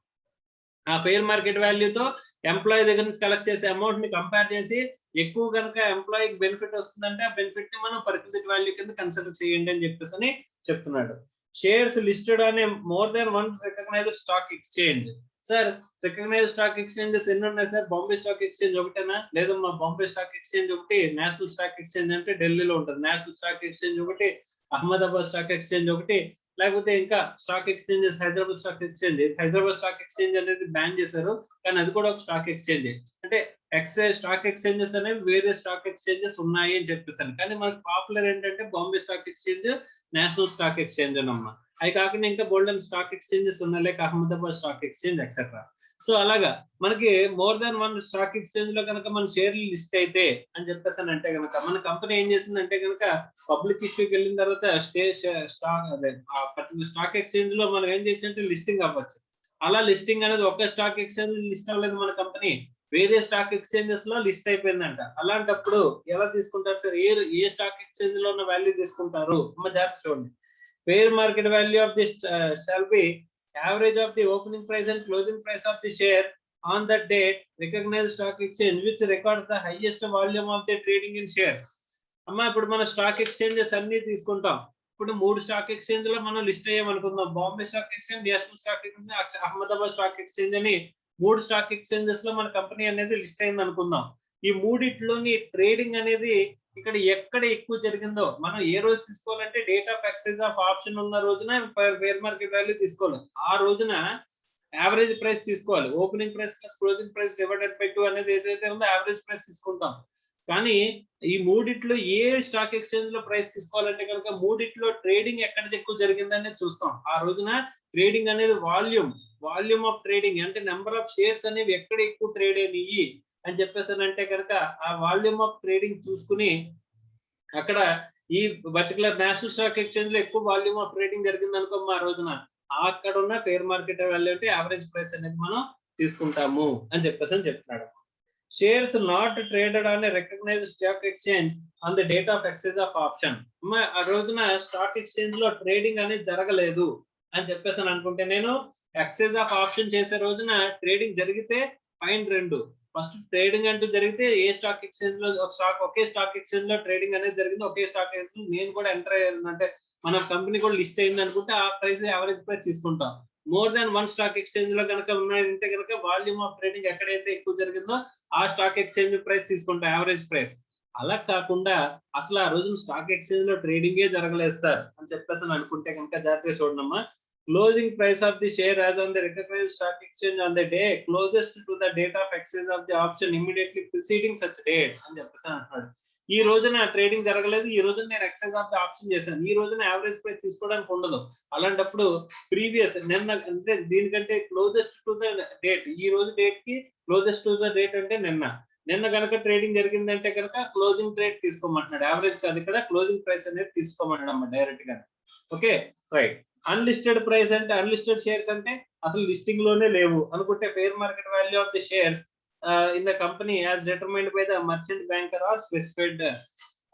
ఆ ఫెయిర్ మార్కెట్ వాల్యూతో ఎంప్లాయీ దగ్గర నుంచి కలెక్ట్ చేసే అమౌంట్ ని కంపేర్ చేసి ఎక్కువ కనుక ఎంప్లాయీకి బెనిఫిట్ వస్తుందంటే ఆ బెనిఫిట్ ని మనం పర్క్విజిట్ వాల్యూ కింద కన్సిడర్ చేయండి అని చెప్పేసి చెప్తున్నాడు. షేర్స్ లిస్టెడ్ అనే more than one recognised stock exchange. Sir recognised stock exchanges ఎన్ని ఉన్నాయి సార్? బాంబే స్టాక్ ఎక్స్చేంజ్ ఒకటేనా? లేదమ్మా బాంబే స్టాక్ ఎక్స్చేంజ్ ఒకటి, నేషనల్ స్టాక్ ఎక్స్చేంజ్ అంటే ఢిల్లీలో ఉంటుంది, నేషనల్ స్టాక్ ఎక్స్చేంజ్ ఒకటి, అహ్మదాబాద్ స్టాక్ ఎక్స్చేంజ్ ఒకటి, లేకపోతే ఇంకా stock exchanges Hyderabad stock exchange. Hyderabad stock exchange అనేది బ్యాన్ చేశారు కానీ అది కూడా ఒక స్టాక్ ఎక్స్చేంజ్. అంటే స్టాక్ ఎక్స్చేంజెస్ అనేవి వేరే స్టాక్ ఎక్స్చేంజెస్ ఉన్నాయి అని చెప్పేసాను. కానీ మనకు పాపులర్ ఏంటంటే Bombay stock exchange, national stock exchange అన్నమ్మా. అవి కాకుండా ఇంకా గోల్డెన్ స్టాక్ ఎక్స్చేంజెస్ ఉన్నాయి like Ahmedabad stock exchange etcetera. So అలాగా మనకి more than one stock exchange లో కనుక మన షేర్లు లిస్ట్ అయితే అని చెప్పేసాను అంటే కనుక మన కంపెనీ ఏం చేసిందంటే కనుక పబ్లిక్ ఇష్యూకి వెళ్ళిన తర్వాత స్టాక్ ఎక్స్చేంజ్ లో మనం ఏం చేయొచ్చు అంటే లిస్టింగ్ అవ్వచ్చు. అలా లిస్టింగ్ అనేది ఒక స్టాక్ ఎక్స్చేంజ్ లిస్ట్ అవ్వలేదు మన కంపెనీ, వేరే స్టాక్ ఎక్స్చేంజెస్ లో లిస్ట్ అయిపోయిందంట. అలాంటప్పుడు ఎలా తీసుకుంటారు సార్? ఏ స్టాక్ ఎక్స్చేంజ్ లో ఉన్న వాల్యూ తీసుకుంటారు? జాగ్రత్త చూడండి. Fair market value of this shall be average of the opening price and closing price of the share on that date recognized stock exchange which records the highest volume of the trading in shares. అమ్మా ఇప్పుడు మన స్టాక్ ఎక్స్చేంజెస్ అన్ని తీసుకుంటాం. ఇప్పుడు 3 స్టాక్ ఎక్స్చేంజ్ లో మనం లిస్ట్ అయ్యాం అనుకుందాం. Bombay stock exchange, national stock exchange, Ahmedabad stock exchange అని 3 స్టాక్ ఎక్స్చేంజెస్ లో మన కంపెనీ అనేది లిస్ట్ అయింది అనుకుందాం. ఈ మూడిట్లోని ట్రేడింగ్ అనేది ఇక్కడ ఎక్కడ ఎక్కువ జరిగిందో మనం ఏ రోజు తీసుకోవాలంటే date of excise of option ఉన్న రోజున ఫేర్ మార్కెట్ వాల్యూ తీసుకోవాలి. ఆ రోజున యావరేజ్ ప్రైస్ తీసుకోవాలి. Opening price plus closing price divided by 2 అనేది ఏదైతే ఉందో యావరేజ్ ప్రైస్ తీసుకుంటాం. కానీ ఈ మూడిట్లో ఏ స్టాక్ ఎక్స్చేంజ్ లో ప్రైస్ తీసుకోవాలంటే కనుక మూడిట్లో ట్రేడింగ్ ఎక్కడ ఎక్కువ జరిగిందనేది చూస్తాం. ఆ రోజున ట్రేడింగ్ అనేది వాల్యూమ్ ఆఫ్ ట్రేడింగ్ అంటే నెంబర్ ఆఫ్ షేర్స్ అనేవి ఎక్కడ ఎక్కువ ట్రేడ్ అయినాయి అని చెప్పేసానంటే కనుక ఆ వాల్యూమ్ ఆఫ్ ట్రేడింగ్ చూసుకుని అక్కడ ఈ పర్టికులర్ నేషనల్ స్టాక్ ఎక్స్చేంజ్ లో ఎక్కువ వాల్యూమ్ ఆఫ్ ట్రేడింగ్ జరిగింది అనుకో ఆ రోజున అక్కడ ఉన్న ఫేర్ మార్కెట్ వాల్యూ అంటే యావరేజ్ ప్రైస్ అనేది మనం తీసుకుంటాము అని చెప్తున్నాడు. Shares not traded on recognised stock exchange on the date of excise of option. ఆ రోజున స్టాక్ ఎక్స్చేంజ్ లో ట్రేడింగ్ అనేది జరగలేదు అని చెప్పేసాను అనుకుంటే నేను ఎక్సైజ్ ఆఫ్ ఆప్షన్ చేసే రోజున ట్రేడింగ్ జరిగితే ఫైన్ 2. ఫస్ట్ ట్రేడింగ్ అంటూ జరిగితే ఏ స్టాక్ ఎక్స్చేంజ్ లో ఒకే స్టాక్ ఎక్స్చేంజ్ లో ట్రేడింగ్ అనేది జరిగింది, ఒకే స్టాక్ ఎక్స్చేంజ్ నేను కూడా ఎంటర్ అయ్యాను అంటే మన కంపెనీ కూడా లిస్ట్ అయింది అనుకుంటే ఆ ప్రైస్ యావరేజ్ ప్రైస్ తీసుకుంటాం. More than one stock exchange లో కనుక ఉన్నాయంటే కనుక వాల్యూమ్ ఆఫ్ ట్రేడింగ్ ఎక్కడైతే ఎక్కువ జరిగిందో ఆ స్టాక్ ఎక్స్చేంజ్ ప్రైస్ తీసుకుంటాం యావరేజ్ ప్రైస్. అలా కాకుండా అసలు ఆ రోజు స్టాక్ ఎక్స్చేంజ్ లో ట్రేడింగే జరగలేదు సార్ అని చెప్పేసి అనుకుంటే కనుక జాగ్రత్తగా చూడమ్మా. Closing price of the share as on the recognized stock exchange on the day closest to the date of exercise of the option immediately preceding such date అని చెప్పేసి అంటున్నాడు. ఈ రోజున ట్రేడింగ్ జరగలేదు, ఈ రోజున నేను ఎక్సైజ్ ఆఫ్ ది ఆప్షన్ చేశాను, ఈ రోజున యావరేజ్ ప్రైస్ తీసుకోవడానికి ఉండదు. అలాంటప్పుడు ప్రీవియస్ నిన్న అంటే దీనికంటే క్లోజెస్ట్ టు ద డేట్, ఈ రోజు డేట్ కి క్లోజెస్ట్ టు ద డేట్ అంటే నిన్న కనుక ట్రేడింగ్ జరిగిందంటే కనుక క్లోజింగ్ రేట్ తీసుకోమంటున్నాడు. యావరేజ్ కాదు ఇక్కడ క్లోజింగ్ ప్రైస్ అనేది తీసుకోమంటాడు అమ్మ డైరెక్ట్ గా. Okay right. అన్లిస్టెడ్ ప్రైస్ అంటే అన్లిస్టెడ్ షేర్స్ అంటే అసలు లిస్టింగ్ లోనే లేవు అనుకుంటే fair market value of the shares in the company as determined by the merchant banker or specified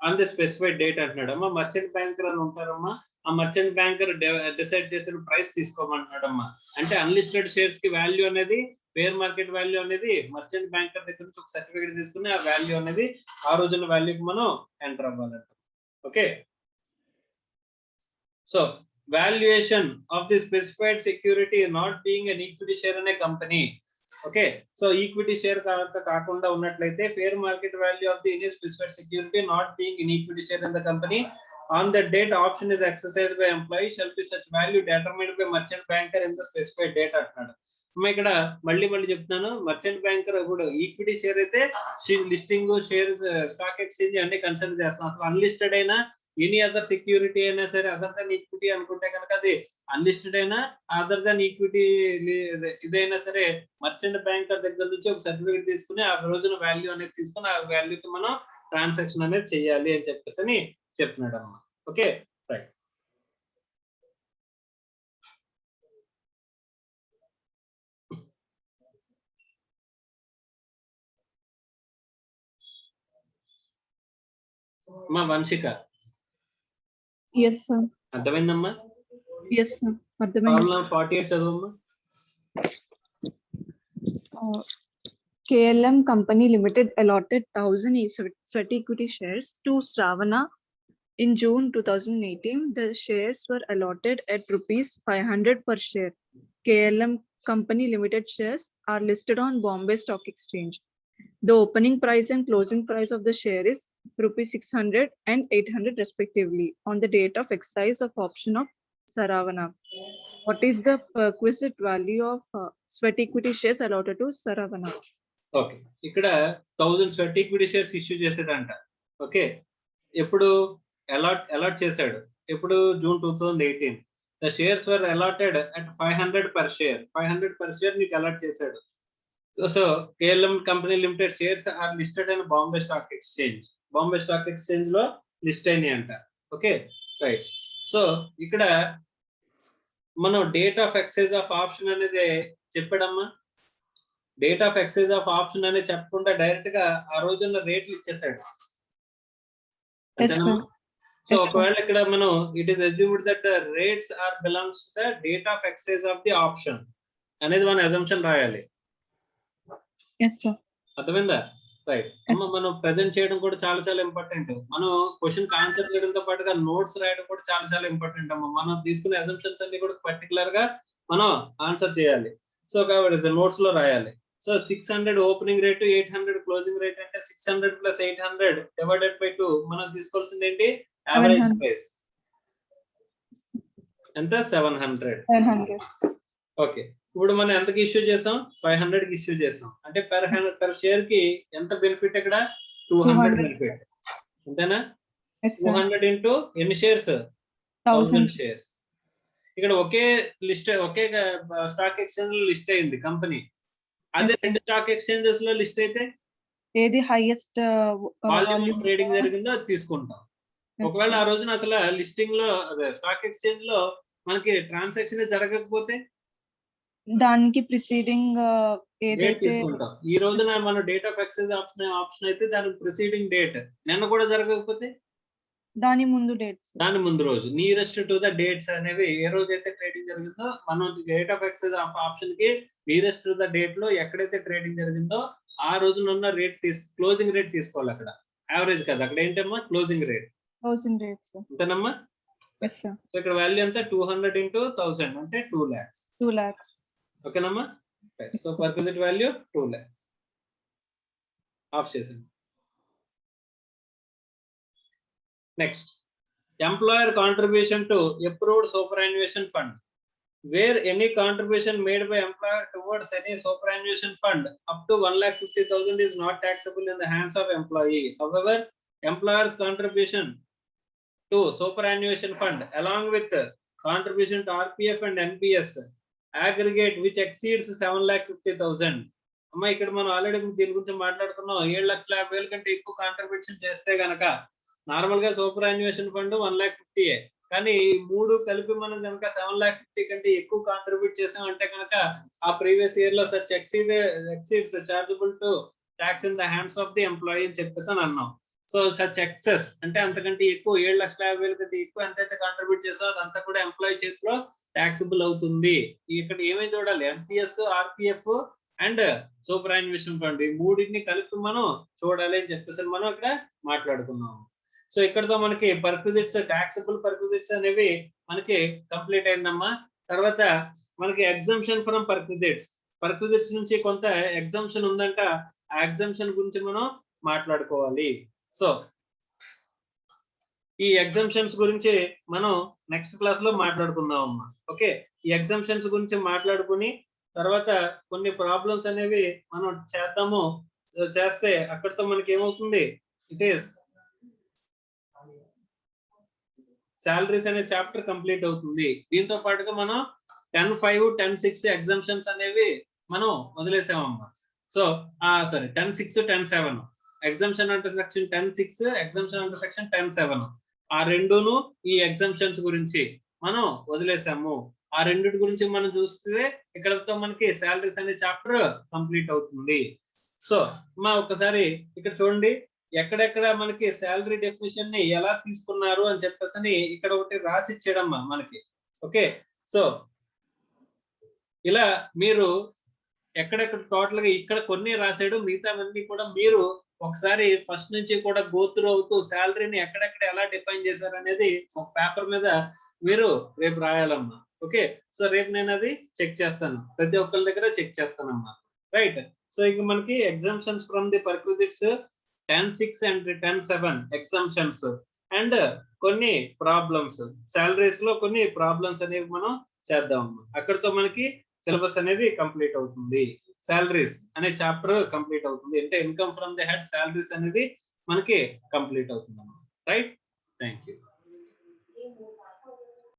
on the specified date అంటున్నాడు. అమ్మా మర్చెంట్ బ్యాంకర్ అని ఉంటారమ్మా, ఆ మర్చెంట్ బ్యాంకర్ డిసైడ్ చేసిన ప్రైస్ తీసుకోమంటున్నాడమ్మా. అంటే అన్లిస్టెడ్ షేర్స్ కి వాల్యూ అనేది ఫేర్ మార్కెట్ వాల్యూ అనేది మర్చెంట్ బ్యాంకర్ దగ్గర నుంచి ఒక సర్టిఫికేట్ తీసుకుని ఆ వాల్యూ అనేది ఆ రోజున వాల్యూకి మనం ఎంటర్ అవ్వాలంట. Okay so valuation of the specified security not being an equity share in a company. Okay, so equity share కాకుండా ఉన్నట్లయితే fair market value of the any specified security not being an equity share in the company on the date option is exercised by employee shall be such value determined by merchant banker in the specified date అంటున్నాడు. ఇక్కడ మళ్ళీ చెప్తున్నాను, మర్చెంట్ బ్యాంకర్ ఇప్పుడు ఈక్విటీ షేర్ అయితే లిస్టింగ్ షేర్ స్టాక్ ఎక్స్చేంజ్ అన్ని కన్సిడర్ చేస్తాం. అసలు అన్లిస్టెడ్ అయినా ఎనీ అదర్ సెక్యూరిటీ అయినా సరే అదర్ దాన్ ఈక్విటీ అనుకుంటే కనుక అది అన్లిస్టెడ్ అయినా అదర్ దాన్ ఈక్విటీ ఇదైనా సరే మర్చెంట్ బ్యాంకర్ దగ్గర నుంచి ఒక సర్టిఫికేట్ తీసుకుని ఆ రోజున వాల్యూ అనేది తీసుకుని ఆ వాల్యూకి మనం ట్రాన్సాక్షన్ అనేది చేయాలి అని చెప్పేసి అని చెప్తున్నాడు అమ్మా. Okay right. మా వంశిక Yes, sir. అర్థమైందమ్మా? Yes, sir. Formula 48 చదువమ్మా. KLM Company Limited allotted 1,000 sweat equity shares to Shravana in June 2018. The shares were allotted at rupees 500 per share. KLM Company Limited shares are listed on Bombay Stock Exchange. The opening price and closing price of the share is rupees 600 and 800 respectively on the date of exercise of option of Saravana. What is the perquisite value of sweat equity shares allotted to Saravana? Okay, ఇక్కడ 1000 స్వెట్ ఈక్విటీ షేర్స్ ఇష్యూ చేసేదంట. ఓకే, ఎప్పుడు అలాట్ చేశాడు? ఎప్పుడు? June 2018. The shares were allotted at 500 per share. 500 per share నీకు అలాట్ చేశాడు. So KLM company limited shares are listed in Bombay stock exchange. Bombay stock exchange లో లిస్ట్ అయినాయి అంట. Okay right. సో ఇక్కడ మనం date of excise of option అనేది చెప్పాడమ్మా. Date of excise of option అనేది చెప్పకుండా డైరెక్ట్ గా ఆ రోజున్న రేట్లు ఇచ్చేసాడు. సో ఒకవేళ ఇక్కడ మనం it is assumed that the rates are belongs to the date of excise of the option అనేది మన అజంప్షన్ రాయాలి. Yes, sir. అర్థమైందా? రైట్ అమ్మ, మనం ప్రెజెంట్ చేయడం కూడా చాలా చాలా ఇంపార్టెంట్. మనం క్వశ్చన్ ఆన్సర్ చేయడంతో పాటుగా నోట్స్ రాయడం కూడా చాలా చాలా ఇంపార్టెంట్ అమ్మ. మనం తీసుకునే అజంప్షన్స్ అన్ని కూడా పర్టికులర్ గా మనం ఆన్సర్ చేయాలి. సో కాబట్టి నోట్స్ లో రాయాలి. So 600 opening rate, 800 closing rate అంటే 600 ప్లస్ 800 డివైడెడ్ బై 2. మనం తీసుకోవాల్సింది ఏంటి? యావరేజ్ ప్రైస్ ఎంత? 700. 700. ఓకే, ఇప్పుడు మనం ఎంతకి ఇష్యూ చేసాం? 500 కి ఇష్యూ చేసాం. అంటే పర్ షేర్ కి ఎంత బెనిఫిట్? ఇక్కడ 200 బెనిఫిట్. అంతేనా? 200 ఇంటూ ఎన్ని షేర్స్? 1000 షేర్స్. ఇక్కడ ఒకే స్టాక్ ఎక్స్చేంజ్ లో లిస్ట్ అయింది కంపెనీ. అదే 2 స్టాక్ ఎక్స్చేంజెస్ లో లిస్ట్ అయితే ఏది హైయెస్ట్ వాల్యూమ్ ట్రేడింగ్ జరిగిందో అది తీసుకుంటాం. ఒకవేళ ఆ రోజున అసలు లిస్టింగ్ లో స్టాక్ ఎక్స్చేంజ్ లో మనకి ట్రాన్సాక్షన్ జరగకపోతే దానికి ప్రిసీడింగ్ డేట్ తీసుకుంటాం. ఈ రోజున మన డేట్ ఆఫ్ ఎక్సైజ్ ఆప్షన్ అయితే దానికి ప్రిసీడింగ్ డేట్. నిన్న కూడా జరగకపోతే దాని ముందు డేట్స్, దాని ముందు రోజు. నియరెస్ట్ టు ద డేట్స్ అనేవి ఏ రోజు అయితే ట్రేడింగ్ జరిగిందో మనం డేట్ ఆఫ్ ఎక్సైజ్ ఆప్షన్ కి నియరెస్ట్ టు ద డేట్ లో ఎక్కడైతే ట్రేడింగ్ జరిగిందో ఆ రోజున ఉన్న రేట్ క్లోజింగ్ రేట్ తీసుకోవాలి. అక్కడ యావరేజ్ కదా, అక్కడ ఏంటమ్మా? Closing rate. క్లోజింగ్ రేట్స్ అంతేనమ్మా? yes sir. సో ఇక్కడ వాల్యూ ఎంత? 200 ఇంటూ 1000 అంటే 2 lakhs. 2 lakhs. ఓకేనమ్మా? So perquisite value 2 lakhs. Off చేసాను. Next, employer contribution to approved superannuation fund. Where any contribution made by employer towards any superannuation fund up to 1,50,000 is not taxable in the hands of employee. However, employer's contribution to superannuation fund along with contribution to RPF and NPS aggregate which exceeds 7,50,000. అమ్మా, ఇక్కడ మనం ఆల్రెడీ దీని గురించి మాట్లాడుకున్నాం. 7,50,000 కంటే ఎక్కువ కాంట్రిబ్యూషన్ చేస్తే గనక నార్మల్ గా సూపరాన్యుయేషన్ ఫండ్ 1,50,000. కానీ ఈ మూడు కలిపి మనం కనుక 7,50,000 కంటే ఎక్కువ కాంట్రిబ్యూట్ చేసాం అంటే కనుక ఆ ప్రీవియస్ ఇయర్ లో such exceeds chargeable to tax in the hands of the employee అని చెప్పేసి అని అన్నాం. సో సచ్ ఎక్సెస్ అంటే అంతకంటే ఎక్కువ 7,50,000 కంటే ఎక్కువ ఎంతైతే కాంట్రిబ్యూట్ చేసో అదంతా కూడా ఎంప్లాయీ చేతిలో ట్యాక్సిబుల్ అవుతుంది. ఇక్కడ ఏమేమి చూడాలి? ఎంపీఎస్, ఆర్పిఎఫ్ అండ్ సూపరాన్యుయేషన్ ఫండ్, ఈ మూడింటిని కలిపి మనం చూడాలి అని చెప్పేసి మనం ఇక్కడ మాట్లాడుకున్నాం. సో ఇక్కడతో మనకి పర్క్విజిట్స్, టాక్సబుల్ పర్క్విజిట్స్ అనేవి మనకి కంప్లీట్ అయిందమ్మా. తర్వాత మనకి ఎగ్జంప్షన్ ఫ్రమ్ పర్క్విజిట్స్ నుంచి కొంత ఎగ్జంప్షన్ ఉందంట. ఆ ఎగ్జంప్షన్ గురించి మనం మాట్లాడుకోవాలి. సో ఈ ఎగ్జంప్షన్స్ గురించి మనం నెక్స్ట్ క్లాస్ లో మాట్లాడుకుందాం అమ్మా. ఓకే, ఈ ఎగ్జంప్షన్స్ గురించి మాట్లాడుకుని తర్వాత కొన్ని ప్రాబ్లమ్స్ అనేవి మనం చేస్తే అక్కడితో మనకి ఏమవుతుంది? ఇట్ ఈస్ సాలరీస్ అనే చాప్టర్ కంప్లీట్ అవుతుంది. దీంతో పాటుగా మనం 10.5, 10.6 ఎగ్జామ్షన్స్ అనేవి మనం వదిలేసామమ్మా. సో సారీ 10.6, 10.7 ఎగ్జామ్షన్ అంటే సెక్షన్ 10.6, ఎగ్జామ్షన్ అంటే సెక్షన్ 10.7 ఆ రెండును ఈ ఎగ్జామ్షన్స్ గురించి మనం వదిలేసాము. ఆ రెండిటి గురించి మనం చూస్తే ఇక్కడతో మనకి సాలరీస్ అనే చాప్టర్ కంప్లీట్ అవుతుంది. సో ఒకసారి ఇక్కడ చూడండి, ఎక్కడెక్కడ మనకి శాలరీ డెఫినిషన్ ని ఎలా తీసుకున్నారు అని చెప్పేసి ఇక్కడ ఒకటి రాసి ఇచ్చాడమ్మా మనకి. ఓకే, సో ఇలా మీరు ఎక్కడెక్కడ టోటల్ గా ఇక్కడ కొన్ని రాసాడు, మిగతావన్నీ కూడా మీరు ఒకసారి ఫస్ట్ నుంచి కూడా గోత్రు అవుతూ శాలరీని ఎక్కడెక్కడ ఎలా డిఫైన్ చేశారు అనేది ఒక పేపర్ మీద మీరు రేపు రాయాలమ్మా. ఓకే, సో రేపు నేను అది చెక్ చేస్తాను, ప్రతి ఒక్కరి దగ్గర చెక్ చేస్తానమ్మా. రైట్, సో ఇక మనకి exemptions from the perquisites 10.6 and 10.7 exemptions and కొన్ని ప్రాబ్లమ్స్, సాలరీస్ లో కొన్ని ప్రాబ్లమ్స్ అనేవి మనం చేద్దామమ్మా. అక్కడితో మనకి సిలబస్ అనేది కంప్లీట్ అవుతుంది. సాలరీస్ అనే చాప్టర్ కంప్లీట్ అవుతుంది, అంటే income from the head salaries అనేది మనకి కంప్లీట్ అవుతుంది. Right, thank you.